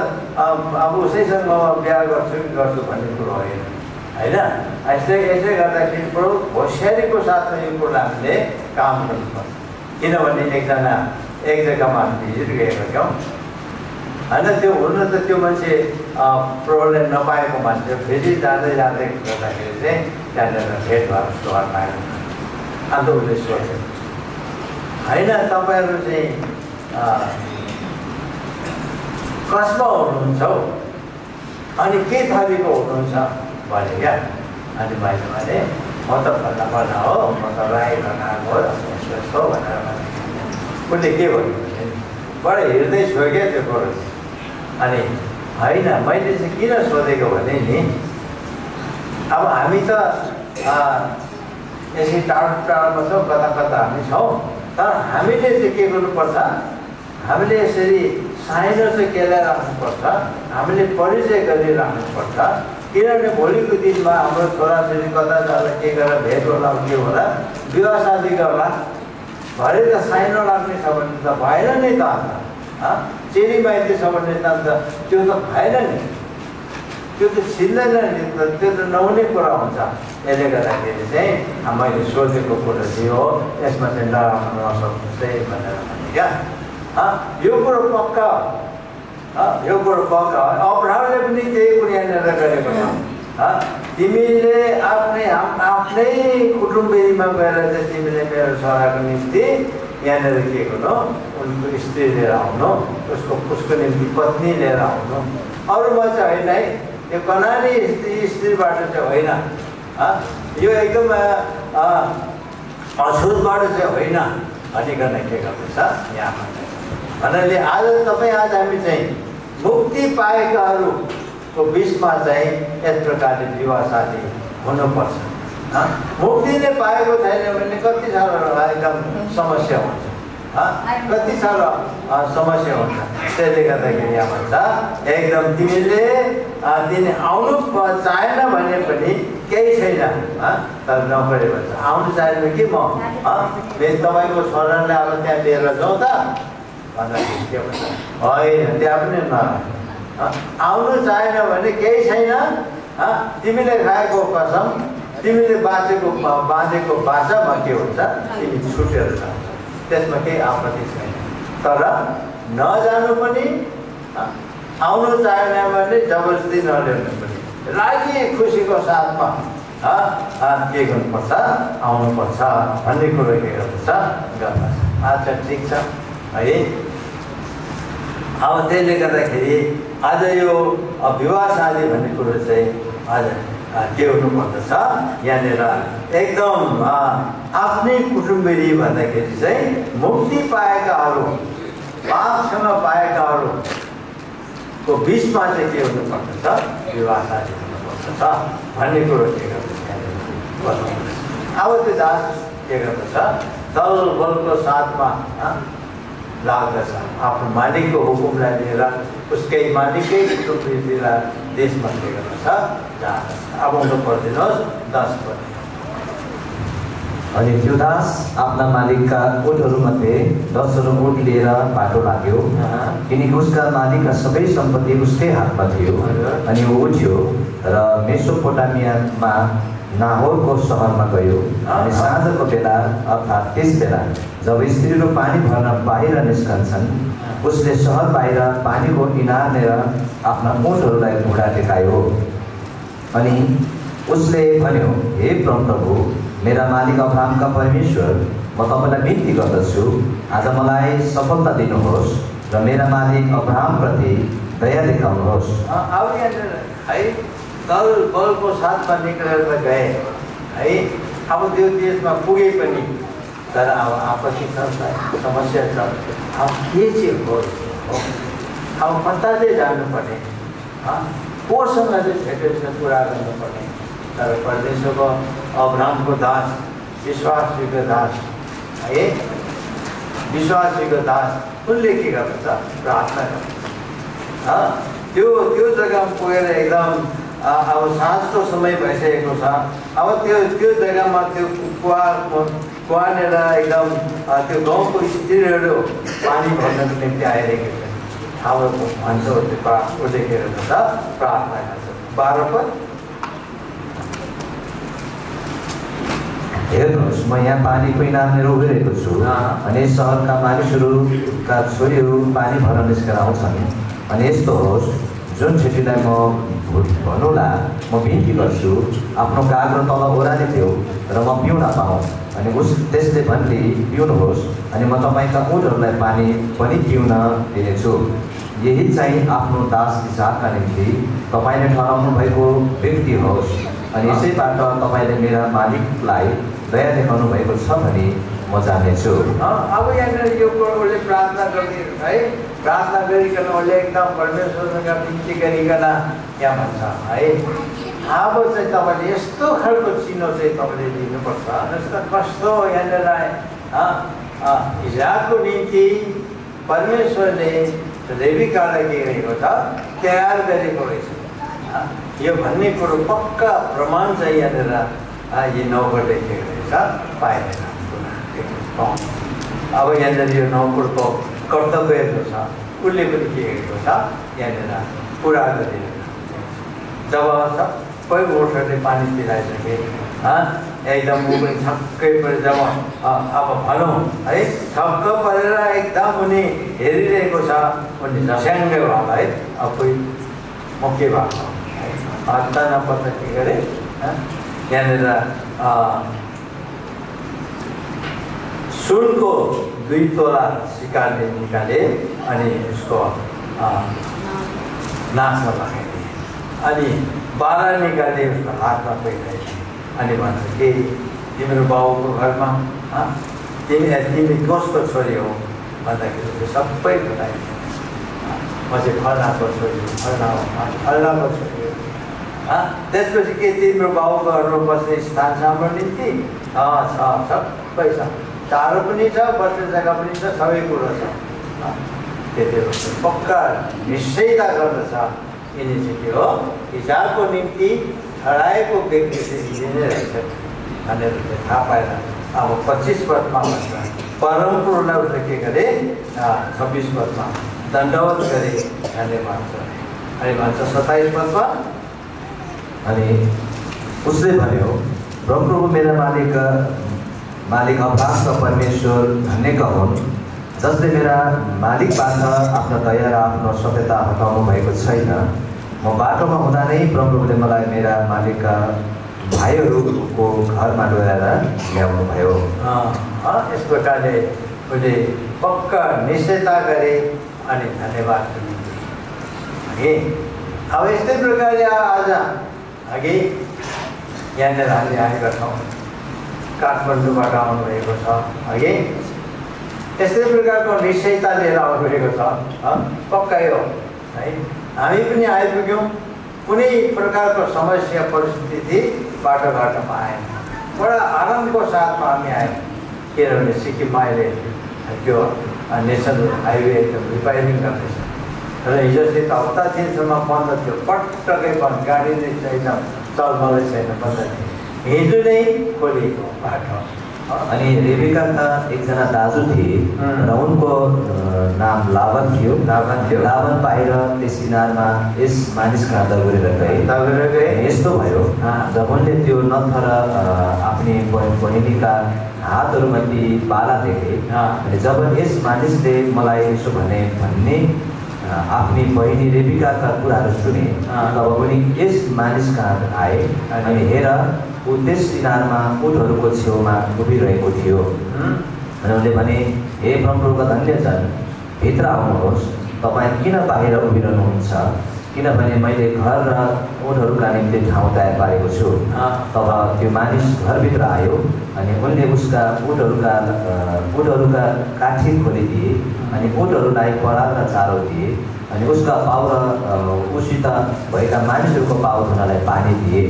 अब उसैसँग बिहा गर्छु भन्ने कुरो होइन होइन। यसै गर्दाखेरि बडो होसियारीको साथमा यो कुरोलाई हामीले काम गर्नुपर्छ। किनभने एक जग्गामा हामी भिजिट गएका थियौँ होइन, त्यो हुन त त्यो मान्छे प्रब्लम नपाएको मान्छे फेरि जाँदै गर्दाखेरि चाहिँ त्यहाँनिर भेट भएर उसको घरमा आयो। अन्त उसले सोच्यो होइन तपाईँहरू चाहिँ कसमा हुनुहुन्छ हौ, अनि के थरीको हुनुहुन्छ भने क्या। अनि मैले भने म त फल्ना हो, म त राई घरनाको हो यस्तो भनेर भने उसले के भन्नु भने बडा हृदय छोयो क्या त्यो कुरो। अनि होइन मैले चाहिँ किन सोधेको भने नि अब हामी त यसै टाढोमा छौँ, कता हामी छौँ, तर हामीले चाहिँ के गर्नुपर्छ, हामीले यसरी साइनो चाहिँ केलाई राख्नुपर्छ, हामीले परिचय गरिराख्नुपर्छ। किनभने भोलिको दिनमा हाम्रो छोराछोरी कता जाँदा के गरेर भेट होला के होला, विवाह शादी गर्ला, भरे त साइनो लाग्ने छ भने त भएन नि त, अन्त चेली माइती छ भने त अन्त त्यो त भएन नि, त्यो त छिन्दैन नि, त्यो त नहुने कुरा हुन्छ। त्यसले गर्दाखेरि चाहिँ मैले सोचेको कुरो चाहिँ हो, यसमा चाहिँ नराम्रो नसक्नुहोस् है भनेर भने क्या। यो कुरो पक्का, यो कुरो पक्का हो। अब्राहमले पनि त्यही कुरो यहाँनिर गरेको छ। तिमीले आफ्नै कुटुम्बीमा गएर चाहिँ तिमीले मेरो छोराको निम्ति यहाँनिर के गर्नु, उनको स्त्री लिएर आउनु, उसको निम्ति पत्नी लिएर आउनु, अरूमा चाहिँ होइन है, यो कनानी स्त्रीबाट चाहिँ होइन, यो एकदम अछुतबाट चाहिँ होइन भनिकन के गर्दैछ यहाँ भन्नाले आज हामी चाहिँ मुक्ति पाएकाहरूको बिचमा चाहिँ यस प्रकारले विवाह शादी हुनुपर्छ। मुक्ति नै पाएको छैन भने कति साह्रो एकदम समस्या हुन्छ, कति साह्रो समस्या हुन्छ। त्यसले गर्दाखेरि यहाँ भन्छ एकदम तिमीले आउनु चाहेन भने पनि केही छैन, तर नपरे भन्छ आउनु चाहेन कि म तपाईँको छोरालाई अब त्यहाँ लिएर जाउँ त भन्दाखेरि के भन्छ, होइन त्यहाँ पनि नराख, आउनु चाहेन भने केही छैन, तिमीले खाएको कसम, तिमीले बाँधेको बाचामा के हुन्छ, तिमी छुटेर जान्छ, त्यसमा केही आपत्ति छैन। तर नजानु पनि, आउनु चाहेन भने जबरजस्ती नल्याउनु पनि, राजी खुसीको साथमा के गर्नुपर्छ, आउनुपर्छ भन्ने कुरो के गर्नुपर्छ, गर्नुपर्छ। अच्छा ठिक छ है। अब त्यसले गर्दाखेरि आज यो विवाह शादी भन्ने कुरो चाहिँ आज के हुनुपर्दछ, यहाँनिर एकदम आफ्नै कुटुम्बेली भन्दाखेरि चाहिँ मुक्ति पाएकाहरू, पापसँग पाएकाहरूको बिचमा चाहिँ के हुनुपर्दछ, विवाह शादी हुनुपर्दछ भन्ने कुरो के गर्दछ बताउनुपर्छ। अब त्यो दास के गर्दछ, दल बलको साथमा लाग्दछ, आफ्नो मालिकको हुकुमलाई लिएर उसकै मालिकै कुटुम्बेतिर देशमा के गर्दछ, जाँदछ। अब उनीहरू पढिदिनुहोस् 10 पद। अनि त्यो दास आफ्ना मालिकका ओठहरूमध्ये 10 ओठ लिएर बाटो लाग्यो, किनकि उसका मालिकका सबै सम्पत्ति उसकै हातमा थियो। अनि ऊ उठ्यो र मेसोपोटामियामा नाहोरको सहरमा गयो। अनि साँझको बेला अर्थात् त्यस बेला जब स्त्रीहरू पानी भर्न बाहिर निस्कन्छन्, उसले सहर बाहिर पानीको इनारनेर आफ्ना ओठहरूलाई घुँडा टेकायो। अनि उसले भन्यो, हे परमप्रभु, मेरा मालिक अब्राहमका परमेश्वर, म तपाईँलाई बिन्ती गर्दछु, आज मलाई सफलता दिनुहोस् र मेरा मालिक अब्राहमप्रति दया देखाउनुहोस्। अब यहाँनिर है दल बलको साथमा निक्लेर त गए है, अब त्यो देशमा पुगे पनि, तर अब आपत्ति छ, समस्या छ। अब के चाहिँ हो, अब कता चाहिँ जानुपर्ने, कोसँग चाहिँ भेटेर कुरा गर्नुपर्ने। तर परमेश्वरको अब्राहमको दास, विश्वासयोग्य दास है, विश्वासयोग्य दास, उनले के गर्दछ, प्रार्थना गर्दछ। त्यो जग्गामा पुगेर एकदम अब साँझको समय भइसकेको छ। अब त्यो जग्गामा त्यो कुवानेर एकदम त्यो गाउँको स्त्रीहरू पानी भर्नको निम्ति आइरहेको छ। अब भन्छ उसले के गर्दछ, प्रार्थना गर्छ। 12 पद। हेर्नुहोस्, म यहाँ पानीको इनारनेर उभिरहेको छु, अनि सहरका मानिसहरूका छोरीहरू पानी भर्न निस्केर आउँछन्। अनि यस्तो होस्, जुन छेटीलाई म भन्नुला, म बिन्ती गर्छु, आफ्नो काग्रो तल ओह्रालिदेऊ र म पिउन पाऊँ। अनि त्यसले भन्ने पिउनुहोस्, अनि म तपाईँका ऊँटहरूलाई पानी पनि पिउन दिनेछु। यही चाहिँ आफ्नो दास इसाकका निम्ति तपाईँले ठहराउनु भएको व्यक्ति होस्। अनि यसैबाट तपाईँले मेरा मालिकलाई दया देखाउनु भएको छ भने म जानेछु। अब यहाँनिर यो उसले प्रार्थना गरिदिनु है, प्रार्थना गरिकन उसले एकदम परमेश्वरसँग बिन्ती गरिकन यहाँ भन्छ है, अब चाहिँ तपाईँले यस्तो खालको चिनो चाहिँ तपाईँले दिनुपर्छ। जस्तो कस्तो यहाँनिर इसाकको निम्ति परमेश्वरले रेबिकालाई के गरेको छ, तयार गरेको रहेछ। यो भन्ने कुरो पक्का प्रमाण चाहिँ यहाँनिर यो नौकरले के गरेछ, पाइरहेको अब यहाँनिर यो नौकरको कर्तव्यहरू छ, उसले पनि के गरेको छ, यहाँनिर पुरा गरिरहेको छ। जब सबै ओठहरूले पानी पिलाइसके, एकदम ऊ पनि छक्कै परे। जब अब भनौँ है, छक्क परेर एकदम उनी हेरिरहेको छ, उनी झस्याङ्गै भयो है। अब कोही म के भएको हत्ता नपर्दा के गरेँ, यहाँनिर सुनको 2 तोला सिकाले निकाले, अनि उसको नाकमा लगाइदिए, अनि 12 निकाले उसको हातमा पहिराइदिए। अनि भन्छ, के तिम्रो बाउको घरमा तिमी कसको छोरी हो भन्दाखेरि त्यो सबै बताइदिए। म चाहिँ फल्नाको छोरी हो, फल्नाको छोरी हो। त्यसपछि के तिम्रो बाउको घरमा बस्ने स्थान साम्रो निम्ति छ, सबै छ, चारो पनि छ, बस्ने जग्गा पनि छ, सबै कुरो छ। त्यति पक्का निश्चयता गर्दछ, यिनी चाहिँ के हो, इसाकको निम्ति छडाएको व्यक्ति चाहिँ यिनी नै रहेछ भनेर थाहा पाएर अब 25 पदमा भन्छ, परमपुरलाई उसले के गरे 26 पदमा दण्डवत गरे धन्यवाद गरे। अनि भन्छ 27 पदमा अनि उसले भन्यो, प्रभु मेरा मालिक अब्राहमका परमेश्वर धन्यका हुन्, जसले मेरा मालिकबाट आफ्नो दया र आफ्नो सत्यता हटाउनु भएको छैन। म बाटोमा हुँदा नै प्रभुले मलाई मेरा मालिकका भाइहरूको घरमा डोराएर ल्याउनु भयो। यस प्रकारले उसले पक्का निश्चयता गरे अनि धन्यवाद पनि दिए। अब यस्तै प्रकारले आज अघि यहाँनिर हामीले आएका छौँ, काठमाडौँबाट आउनुभएको छ। अघि यस्तै प्रकारको निश्चयता लिएर आउनुभएको छ, पक्कै हो है। हामी पनि आइपुग्यौँ, कुनै प्रकारको समस्या परिस्थिति बाटोघाटोमा आएन, बडा आरामको साथमा हामी आयौँ। किनभने सिक्किममा अहिले त्यो नेसनल हाइवे एकदम रिपेयरिङ गर्दैछ र हिजो अस्ति त हप्ता दिनसम्म बन्द थियो, पटक्कै बन्द, गाडी नै छैन, चलमलै छैन, बन्द थियो। हिजो नै खोलिएको बाटो। अनि रेबिकाका एकजना दाजु थिए र उनको नाम लावन थियो। लावन बाहिर त्यस किनारमा यस मानिस कहाँ दगुरेर गए। यस्तो भयो, जब उनले त्यो नथर आफ्नी बहिनीका हातहरूमा ती बाला देखे, अनि जब यस मानिसले मलाई यसो भन्ने आफ्नी बहिनी रेबिकाका कुराहरू सुने, तब पनि यस मानिस कहाँ आए अनि हेर ऊ त्यस किनारमा उठहरूको छेउमा उभिरहेको थियो। अनि उनले भने, हे परमप्रभुका धन्य जन, भित्र आउनुहोस्, तपाईँ किन बाहिर उभिरहनुहुन्छ? किनभने मैले घर र उठहरूका निम्ति ठाउँ तयार पारेको छु। तब त्यो मानिस घरभित्र आयो अनि उनले उसका उठहरूका काठी खोलिदिए अनि उठहरूलाई पराल र चारो दिए अनि उसका पाउ र उसित भएका मानिसहरूको पाउ धुनलाई पानी दिए।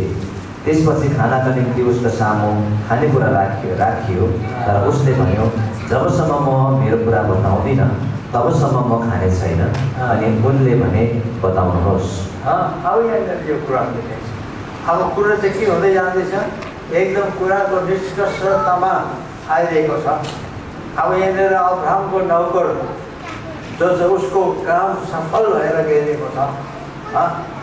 त्यसपछि खानाका निम्ति उसको सामु खानेकुरा राखियो, तर उसले भन्यो, जबसम्म म मेरो कुरा बताउँदिनँ तबसम्म म खाने छैन। अनि उनले भने, बताउनुहोस्। अब यहाँनिर यो कुरा देखेछ। अब कुरा चाहिँ के हुँदै जाँदैछ, एकदम कुराको निष्कर्षतामा आइरहेको छ। अब यहाँनिर अब्राहमको नौकर जो चाहिँ उसको काम सफल भएर गइरहेको छ,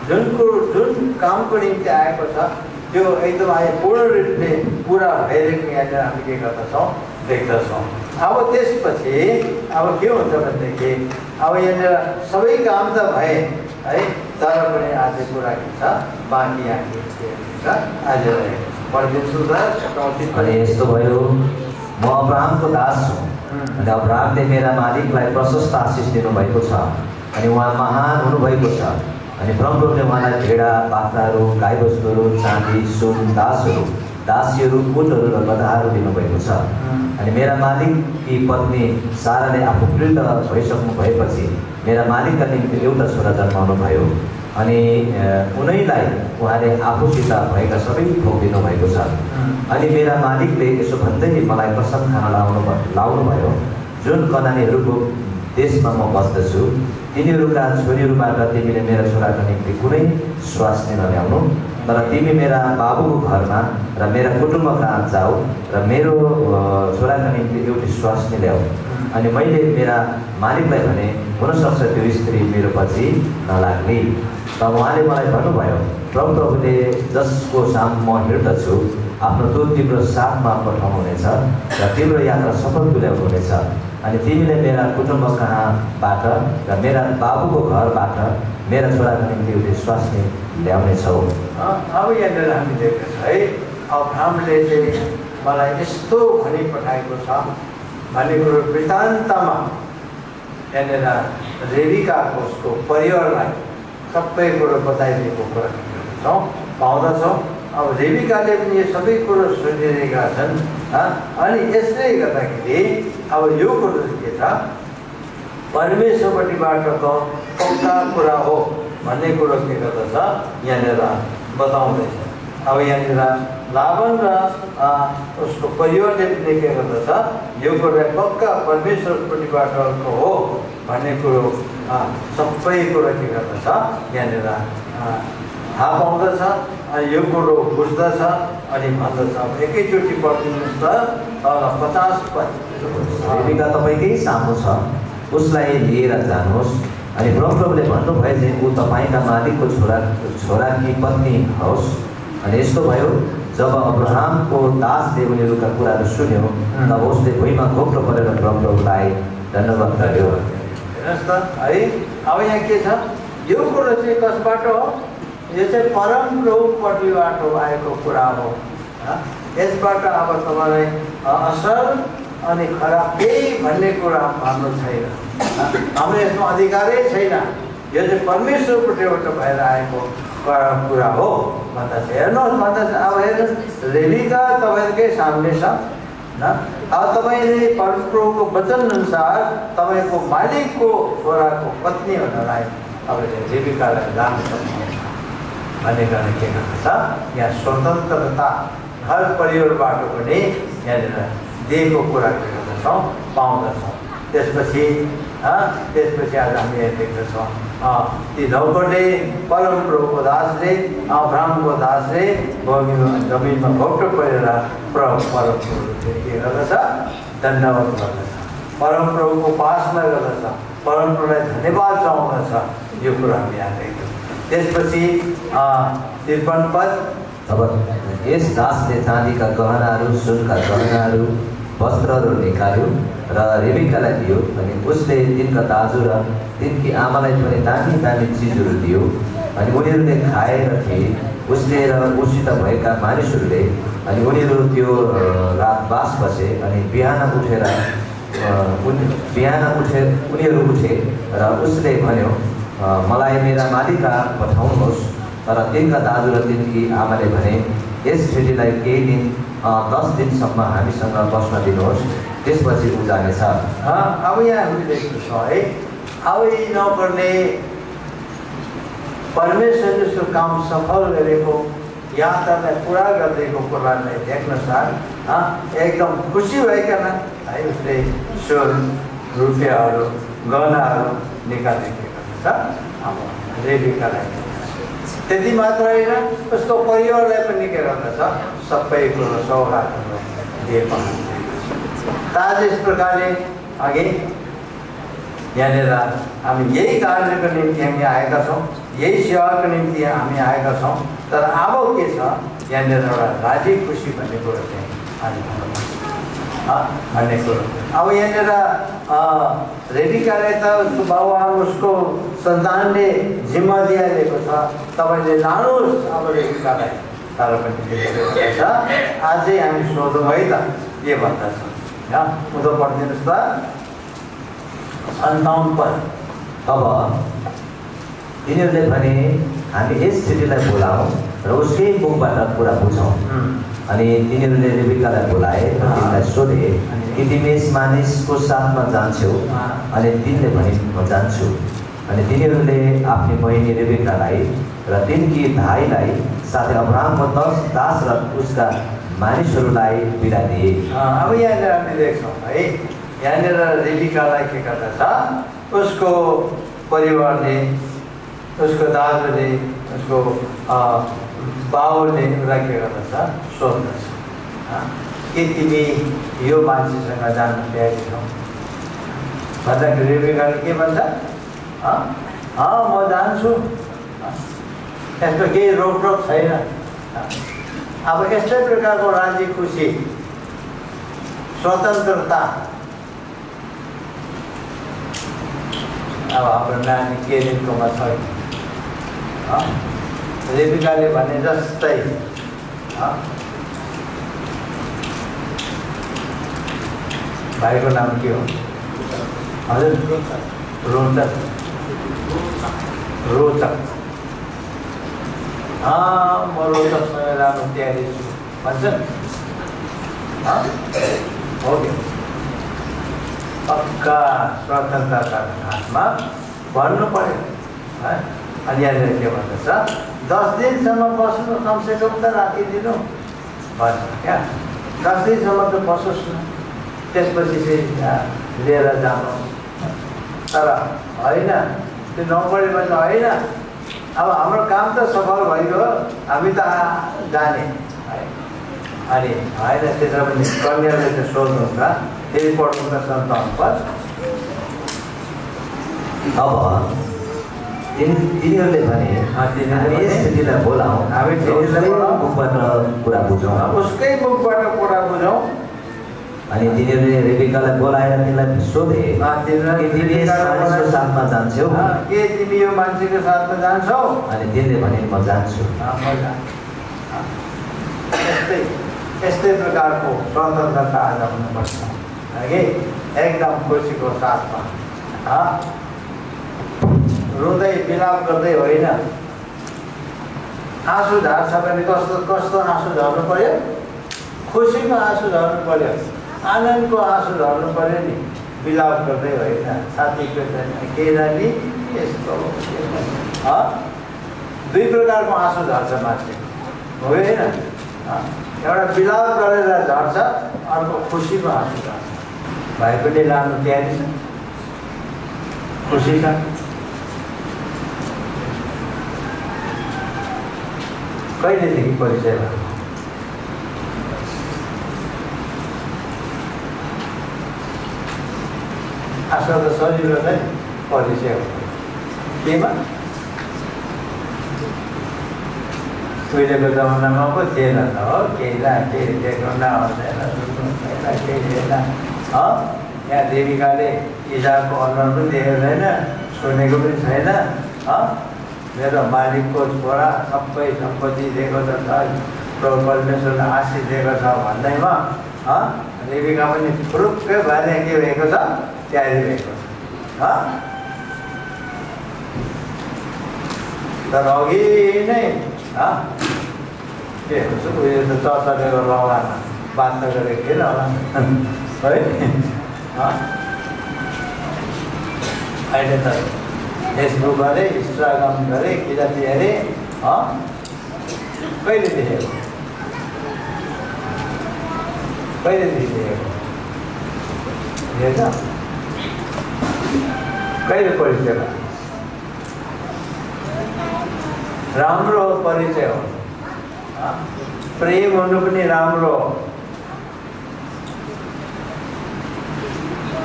जुन कामको निम्ति आएको छ त्यो एकदम पूर्ण रूपले पुरा भइरहेको यहाँनिर हामी के गर्दछौँ, देख्दछौँ। अब त्यसपछि अब के हुन्छ भनेदेखि अब यहाँनिर सबै काम त भए है, तर पनि आज कुरा के छ, बाँकी यहाँ आज पढिदिन्छु र। अनि यस्तो भयो, म अब्राहमको दास छु अनि अब्राहमले मेरा मालिकलाई प्रशस्त आशिष दिनुभएको छ अनि उहाँ महान हुनुभएको छ। अनि परमप्रभुले उहाँलाई भेडा, बाख्राहरू, गाईबस्तुहरू, चाँदी, सुन, दासीहरू, उटहरू र गधाहरू दिनुभएको छ। अनि मेरा मालिककी पत्नी साराले आफू वृद्ध भइसक्नु भएपछि मेरा मालिकका निम्ति एउटा छोरा जन्माउनु भयो अनि उनैलाई उहाँले आफूसित भएका सबै थोक दिनुभएको छ। अनि मेरा मालिकले यसो भन्दै मलाई कसम खान लाउनु भयो, जुन कनानीहरूको देशमा म बस्दछु तिनीहरूका छोरीहरूबाट तिमीले मेरा छोराका निम्ति कुनै स्वास्नी नल्याउनु, तर तिमी मेरा बाबुको घरमा र मेरा कुटुम्ब कहाँ जाऊ र मेरो छोराका निम्ति एउटी स्वास्नी ल्याऊ। अनि मैले मेरा मालिकलाई भने, हुनसक्छ त्यो स्त्री मेरो पछि नलाग्ने। तब उहाँले मलाई भन्नुभयो, प्रभुले जसको सामु म हिँड्दछु आफ्नो दूत तिम्रो साथमा पठाउनुहुनेछ र तिम्रो यात्रा सफल तुल्याउनुहुनेछ। अनि तिमीले मेरा कुटुम्ब कहाँबाट र मेरा बाबुको घरबाट मेरा छोराको निम्ति एउटी स्वास्नी ल्याउनेछौ। अब यहाँनिर हामी देख्दछ है, अब्राहमले चाहिँ मलाई यस्तो भनी पठाएको छ भन्ने कुरो वृत्तान्तमा यहाँनिर रेबिकाको उसको परिवारलाई सबै कुरो बताइदिएको कुरा पाउँदछौँ। अब रेबिकाले पनि यो सबै कुरो सुनिरहेका छन्। अनि यसले गर्दाखेरि अब यो कुरो के छ, परमेश्वरपट्टिबाटको पक्का कुरा हो भन्ने कुरो के गर्दछ यहाँनिर बताउँदैछ। अब यहाँनिर लावन र उसको परिवारले पनि के गर्दछ, यो कुरा पक्का परमेश्वरपट्टिबाटको हो भन्ने कुरो सबै कुरो के गर्दछ यहाँनिर थाहा पाउँदछ। अनि यो कुरो बुझ्दछ अनि भन्दछ। अब एकैचोटि पढिदिनुहोस् त 50 पद रेबिका तपाईँकै सामु छ, उसलाई लिएर जानुहोस्। अनि परमप्रभुले भन्नुभयो चाहिँ ऊ तपाईँका मालिकको छोराकी पत्नी होस्। अनि यस्तो भयो, जब अब्राहमको दासले उनीहरूका कुराहरू सुन्यो तब उसले भुइँमा घोप्रो परेर परमप्रभुलाई धन्यवाद गर्यो। हेर्नुहोस् त है, अब यहाँ के छ, यो कुरो चाहिँ कसबाट हो? यो चाहिँ परमप्रभुपट्टिबाट आएको कुरा हो। यसबाट अब तपाईँलाई असल अनि खराब केही भन्ने कुरा हाम्रो छैन। हाम्रो यसमा अधिकारै छैन। यो चाहिँ परमेश्वरपट्टिबाट भएर आएको कुरा हो भन्दा चाहिँ हेर्नुहोस् भन्दा चाहिँ अब हेर्नुहोस्, रेबिका तपाईँहरूकै सामने छ। अब तपाईँले परमप्रभुको वचनअनुसार तपाईँको मालिकको छोराको पत्नी हुनलाई तपाईँले रेबिकालाई लान सक्नुहुन्छ भन्ने कारण के गर्दछ, यहाँ स्वतन्त्रता घर परिवारबाट पनि यहाँनिर दिएको कुरा गर्दछौँ, पाउँदछौँ। त्यसपछि आज हामी यहाँ देख्दछौँ ती नौकरले परमप्रभुको दासले अब्राहमको दासले जमिनमा घोप्टो परेर परमप्रभुले के गर्दछ, धन्यवाद गर्दछ, परमप्रभुको उपासना गर्दछ, परमप्रभुलाई धन्यवाद चढाउँदछ। यो कुरा हामी यहाँ देख्छौँ। त्यसपछि 53 पद, अब यस दासले चाँदीका गहनाहरू, सुनका गहनाहरू, वस्त्रहरू निकाल्यो र रेबिकालाई दियो। अनि उसले तिनका दाजु र तिनकी आमालाई पनि दामी दामी चिजहरू दियो। अनि उनीहरूले खाएर थिए, उसले र उसित भएका मानिसहरूले। अनि उनीहरू त्यो रात बास बसे। अनि बिहान उनीहरू उठे र उसले भन्यो, मलाई मेरा मालिका पठाउनुहोस्। तर तिनका दाजु र तिनकी आमाले भने, यस केटीलाई केही दिन 10 दिनसम्म हामीसँग बस्न दिनुहोस्, त्यसपछि ऊ जानेछ। अब यहाँ हामीले देख्छौँ है, अब यी नौकरले परमेश्वरले सो काम सफल गरेको यात्रालाई पुरा गरिदिएको कुरालाई देख्न साथ एकदम खुसी भइकन है उसले स्वर रुपियाँहरू गहनाहरू निकालेको छ। अब रेबिकालाई त्यति मात्र होइन, उसको परिवारलाई पनि के गर्दछ, सबै कुरो सौगातहरू दिएको हुन्छ। आज यस प्रकारले अघि यहाँनिर हामी यही कार्यको निम्ति हामी आएका छौँ, यही सेवाको निम्ति हामी आएका छौँ। तर अब के छ, यहाँनिर एउटा राजी खुसी भन्ने कुरो चाहिँ हामी भन्ने कुरो। अब यहाँनिर रेबिकाले त उसको बाबुआमा उसको सन्तानले जिम्मा दिइहालेको छ, तपाईँले लानुहोस् अब रेबिकालाई। तर पनि के छ, अझै हामी सोधौँ है त के भन्दछ। उँधो पढिदिनुहोस् त 57 पद। अब तिनीहरूले भने, हामी यस केटीलाई बोलाऊँ र उसकै मुखबाट कुरा बुझौँ। अनि तिनीहरूले रेबिकालाई बोलाए र तिनलाई सोधे कि तिमी यस मानिसको साथमा जान्छौ? अनि तिनले भने, म जान्छु। अनि तिनीहरूले आफ्नो बहिनी रेबिकालाई र तिनकी भाइलाई साथै अब्राहमको 10 दास र उसका मानिसहरूलाई बिदा दिए। अब यहाँनिर हामी देख्छौँ है, यहाँनिर रेबिकालाई के गर्दछ, उसको परिवारले, उसको दाजुले, उसको बाउले उसलाई के गर्दछ, सोध्दछ कि तिमी यो मान्छेसँग जान तयारी छौ भन्दाखेरि रेबिकाले के भन्छ, म जान्छु, यसको केही रोकटोक छैन। अब यस्तै प्रकारको राजी खुसी स्वतन्त्रता अब हाम्रो नानी केरिनकोमा छैन। रेबिकाले भने जस्तै भाइको नाम के हो? हजुर, रोचक रोचक। म रोचकसँग जानु तयारी छु भन्छ। हो कि पक्का स्वतन्त्रताका हातमा भन्नु पर्यो है। अनि यहाँनिर के भन्दछ, 10 दिनसम्म बस्नु, कमसेकम त राखिदिनु भन्छ क्या। 10 दिनसम्म त बसोस् न, त्यसपछि चाहिँ लिएर जानुहोस्। तर होइन, त्यो नौकरी भन्छ होइन, अब हाम्रो काम त सफल भइगयो, हामी त जाने है। अनि होइन, त्यसमा पनि कन्याले चाहिँ सोध्नुहुन्छ, फेरि पढ्नु त सन्ताउन्न। अब तिनीहरूले भने हामी यस केटीलाई बोलाऊ, हामी उसकै मुखबाट कुरा बुझौँ। उसकै मुखबाट कुरा बुझौँ। अनि तिनीहरूले रेबिकालाई बोलाएर तिनलाई सोधे कि तिमी यस मानिसको साथमा जान्छौ? के तिमी यो मान्छेको साथमा जान्छौ? अनि तिनले भने म जान्छु। यस्तै प्रकारको स्वतन्त्रता आज हुनुपर्छ कि एकदम खुसीको साथमा, रुँदै बिलाप गर्दै होइन। आँसु झार्छ भने कस्तो कस्तो आँसु झर्नु पर्यो? खुसीको आँसु झर्नु पर्यो, आनन्दको आँसु झर्नु पर्यो नि, बिलाप गर्दै होइन। साथीको के जाने यस्तो दुई प्रकारको आँसु झर्छ मान्छे, हो होइन? एउटा बिलाप गरेर झर्छ, अर्को खुसीको आँसु झर्छ। भाइ पनि लानु तयारी छ, खुसी छ। कहिलेदेखि परिचय भयो? आजकल त सजिलो नै परिचय हो। केमा? उहिलेको जमानामा पो थिएन त हो, केही देख्नु नआउँदैन, सुन्नु केही थिएन। यहाँ देविकाले इसाको अनुहार पनि देखेको छैन, सुनेको पनि छैन। मेरो मालिकको छोरा सबै सम्पत्ति दिएको त छ, प्रभु परमेश्वरले आशिष दिएको छ भन्दैमा देविका पनि फुरुक्कै भएर के भएको छ? तयारी भएको छ। तर अघि नै के उयो त चर्चलेको लगाना बात गरेको थिएन होला है। अहिले त फेसबुक अरे, इन्स्टाग्राम गरे, कि जति अरे कहिले देखेको? कहिलेदेखि देखेको? हेर्छ कहिले परिचय भयो? राम्रो परिचय हो। प्रेम हुनु पनि राम्रो हो,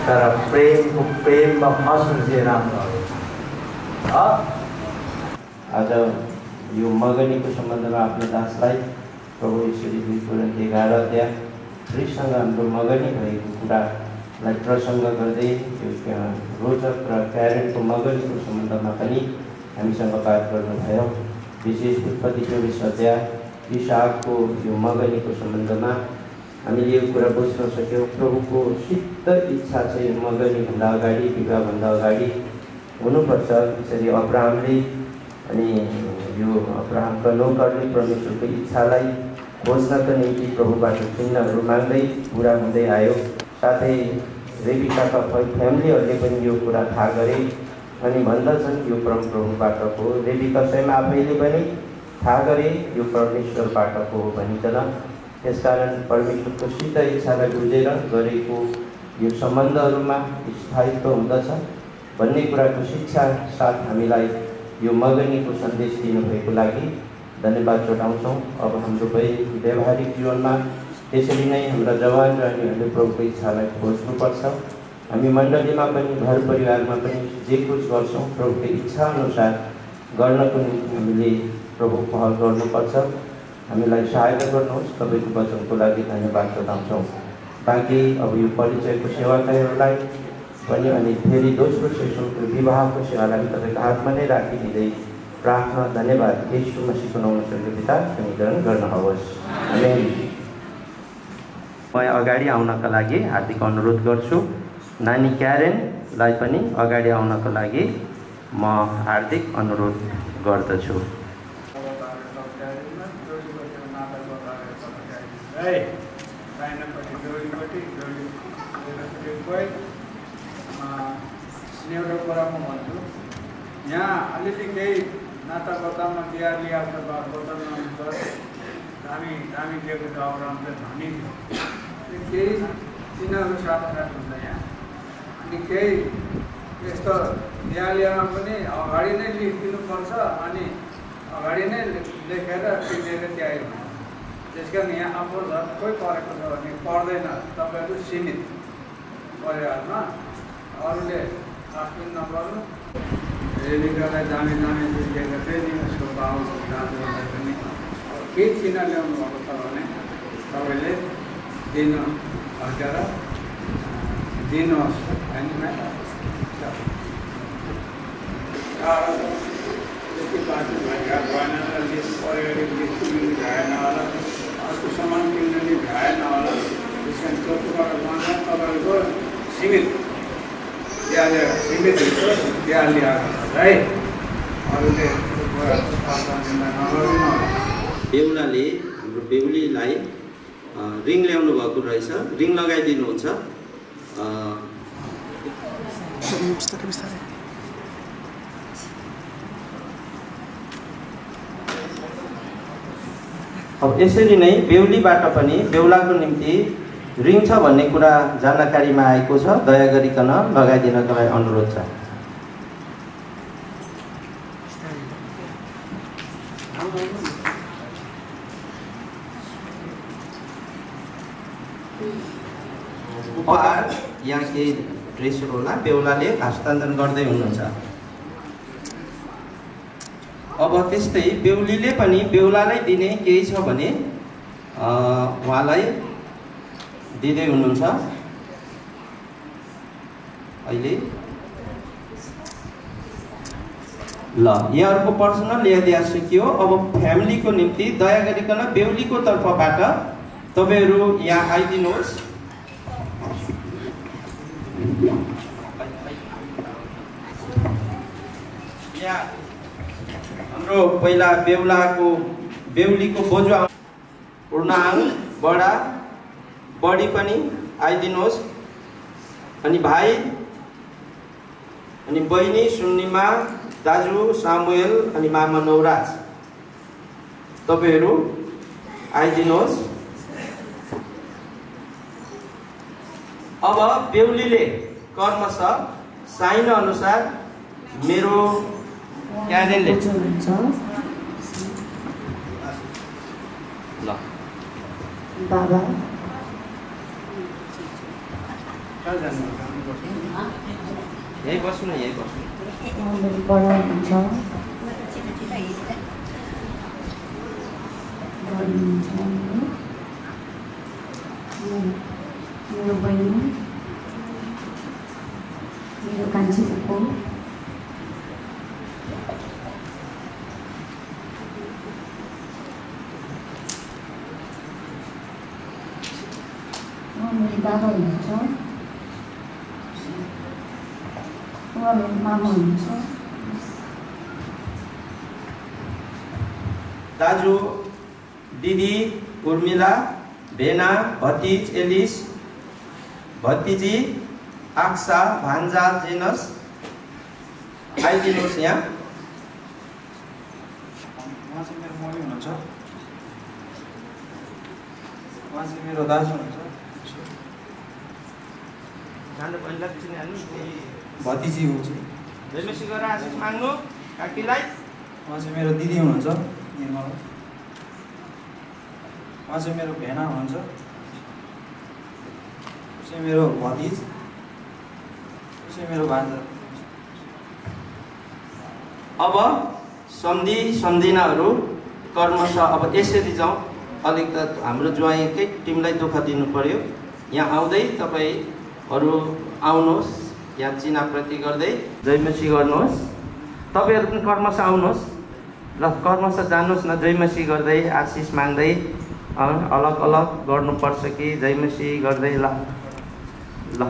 तर प्रेममा फस्नु चाहिँ राम्रो हो। आज यो मगनीको सम्बन्धमा आफ्नो दासलाई प्रभु ईश्वरी 2 कोरिन्थी 11 अध्याय 3सँग हाम्रो मगनी भएको कुरालाई प्रसङ्ग गर्दै यो रोचक र क्यारेनको मगनीको सम्बन्धमा पनि हामीसँग बात गर्नुभयो। विशेष उत्पत्ति 24 अध्याय इसाकको यो मगनीको सम्बन्धमा हामीले यो कुरा बुझ्न सक्यौँ। प्रभुको सिद्ध इच्छा चाहिँ मगनीभन्दा अगाडि, विवाहभन्दा अगाडि हुनुपर्छ। यसरी अब्राहमले अनि यो अब्राहमका नोकरले परमेश्वरको इच्छालाई खोज्नको निम्ति प्रभुबाट चिन्हहरू माग्दै पुरा हुँदै आयो। साथै रेबिकाका फ्यामिलीहरूले पनि यो कुरा थाहा गरे अनि भन्दछन् यो परमप्रभुबाटको। रेबिका स्वयं आफैले पनि थाहा गरे यो परमेश्वरबाटको हो भनिकन। त्यसकारण परमेश्वरको सिद्ध इच्छालाई बुझेर गरेको यो सम्बन्धहरूमा स्थायित्व हुँदछ भन्ने कुराको शिक्षा साथ हामीलाई यो मगनीको सन्देश दिनुभएको लागि धन्यवाद चढाउँछौँ। अब हाम्रो व्यावहारिक जीवनमा त्यसरी नै हाम्रा जवान रानीहरूले प्रभुको इच्छालाई खोज्नुपर्छ। हामी मण्डलीमा पनि, घर परिवारमा पनि जे कुछ गर्छौँ प्रभुको इच्छा अनुसार गर्नको निम्ति हामीले प्रभु पहल गर्नुपर्छ। हामीलाई सहायता गर्नुहोस्। तपाईँको वचनको लागि धन्यवाद चढाउँछौँ। बाँकी अब यो परिचयको सेवाकाहरूलाई पनि अनि फेरि दोस्रो सेसनको विवाहको सेवालाई तपाईँको हातमा नै राखिदिँदै प्रार्थना धन्यवाद यीशु मसीहको नाममा स्वर्गीय पिता सुनिकरण गर्नुहोस्। आमेन। म अगाडि आउनका लागि हार्दिक अनुरोध गर्छु। नानी क्यारेनलाई पनि अगाडि आउनका लागि म हार्दिक अनुरोध गर्दछु। एउटा कुरा म भन्छु, यहाँ अलिअलि केही नातागोतामा बिहा लिएर वचनअनुसार दामी दामी दिएको गाउँमा धनी थियो, केही तिनीहरू साथसाथ हुन्छ यहाँ। अनि केही यस्तो बिहा लिएरमा पनि अगाडि नै लेखिदिनुपर्छ अनि अगाडि नै लेखेर टिपेर त्यायो। त्यस कारण यहाँ आफ्नो झन् कोही परेको छ भने पर्दैन, तपाईँहरू सीमित परिवारमा अरूले आफै नगर्नु रेलिकालाई जाने चिज लिएको थिएँ नि उसको बाबु दाजुहरूलाई पनि केही चिन ल्याउनु भएको छ भने तपाईँले दिन फर्केर दिनुहोस् होइन त्यति बाटो भइघाट भएन र लिस्ट परिवारिक लिस्ट किन्नु भएन होला अर्को सामान किन्नु नि भएन होला त्यसमा टोटोबाट जाँदा तपाईँको सीमित हुन्छ त्यहाँ ल्याएर है अरूले बेहुलाले हाम्रो बेहुलीलाई रिङ ल्याउनु भएको रहेछ, रिङ लगाइदिनुहुन्छ। अब यसरी नै बेहुलीबाट पनि बेहुलाको निम्ति रिङ छ भन्ने कुरा जानकारीमा आएको छ, दया गरिकन लगाइदिनको लागि अनुरोध छ। उपहार यहाँ केही ड्रेसहरू होला बेहुलाले हस्तान्तरण गर्दै हुनुहुन्छ। अब त्यस्तै बेहुलीले पनि बेहुलालाई दिने केही छ भने उहाँलाई दिँदै हुनुहुन्छ। अहिले ल यहाँहरूको पर्सनल ल्याइदिया सिकियो। अब फ्यामिलीको निम्ति दया गरिकन बेहुलीको तर्फबाट तपाईँहरू यहाँ आइदिनुहोस्। यहाँ हाम्रो पहिला बेहुलीको बोजू पूर्णाङ बडा बडी पनि आइदिनुहोस्। अनि भाइ अनि बहिनी सुन्निमा, दाजु सामुएल अनि मामा नौराज तपाईँहरू आइदिनुहोस्। अब बेहुलीले कर्मशः साइन अनुसार मेरो क्यारेनले ल बाबा यही बस्नु न, यही बस्नु। बडा हुन्छ मेरो बहिनी, मेरो कान्छी फुपू, मेरो दादा हुनुहुन्छ, मेरो मामा हुनुहुन्छ, दाजु दिदी उर्मिला, भेना, भतिज एलिस, भतिजी आक्सा, भान्जा जेनस आइदिनुहोस् यहाँ। उहाँ चाहिँ मेरो मम्मी हुनुहुन्छ, उहाँ चाहिँ मेरो दाजु हुनुहुन्छ, भतिजी हुन्छ। जयमसी गरेर आशिष माग्नु काकीलाई। उहाँ चाहिँ मेरो दिदी हुनुहुन्छ निर्मला, उहाँ चाहिँ मेरो भेना हुनुहुन्छ, चाहिँ मेरो भतिज, चाहिँ मेरो भान्जा। अब सम्धि सम्धिनाहरू कर्मशः अब यसरी जाउँ। अलिक त हाम्रो ज्वाइँकै टिमलाई दुःख दिनु पर्यो। यहाँ आउँदै तपाईँहरू आउनुहोस्, यहाँ चिनाप्रति गर्दै जयमसी गर्नुहोस्। तपाईँहरू पनि कर्मशः आउनुहोस् ल, कर्मशः जानुहोस् न, जयमसी गर्दै आशिष माग्दै अलग अलग गर्नुपर्छ कि जयमसी गर्दै ल ल।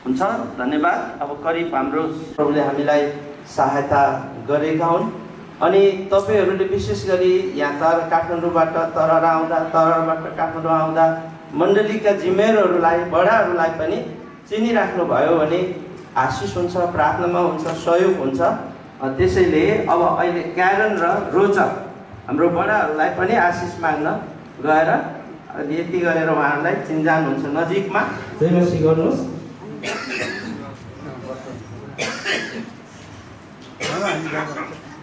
हुन्छ, धन्यवाद। अब करिब हाम्रो प्रभुले हामीलाई सहायता गरेका हुन्। अनि तपाईँहरूले विशेष गरी यहाँ काठमाडौँबाट तरबाट काठमाडौँ आउँदा मण्डलीका जिम्मेवारहरूलाई बडाहरूलाई पनि चिनिराख्नुभयो भने आशिष हुन्छ, प्रार्थनामा हुन्छ, सहयोग हुन्छ। त्यसैले अब अहिले क्यारन र रोचक हाम्रो बडाहरूलाई पनि आशिष माग्न गएर यति गरेर उहाँहरूलाई चिन्जान हुन्छ नजिकमा जय मसी गर्नुहोस्।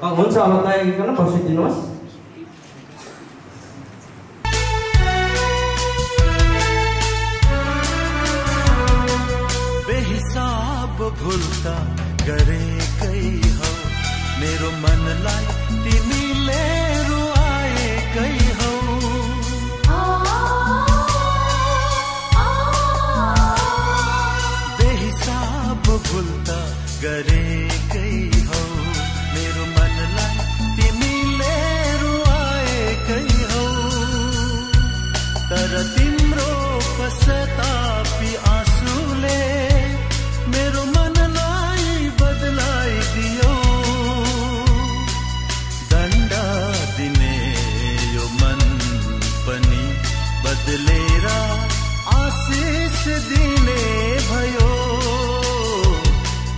हुन्छ अब तयारीकन बसिदिनुहोस्। बेहिसाब भुल्ता गरेकै हौ मेरो मनलाई तिमीले रुवाएकै हौ। बेहिसाब भुल्ता गरेकै हौ मेरो मनलाई तिमीले रुवाएकै हौ। तर तिम्रो पश्चातापी आँसुले मेरो मनलाई बदलाइदियो। दण्ड दिने यो मन पनि बदलेर आशिष दिने भयो।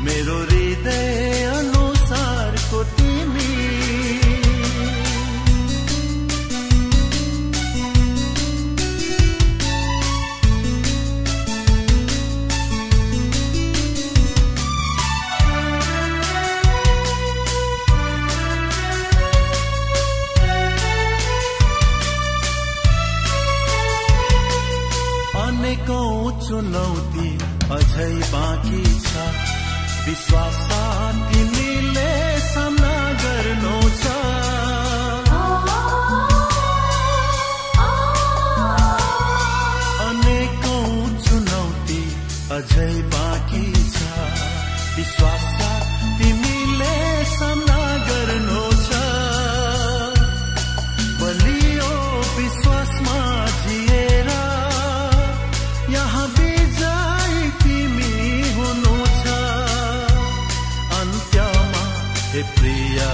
मेरो हृदय अनुसारको तिमी अनेकौं चुनौती अझै बाँकी छ। विश्वास तिमीले सामना गर्नु छ। अनेकौं चुनौती अझै बाँकी छ। विश्वास तिमीले सामना गर्नु छ। बलियो विश्वासमा जिएर यहाँ विजय तिमी हुनु छ। अन्त्यमा हे प्रिया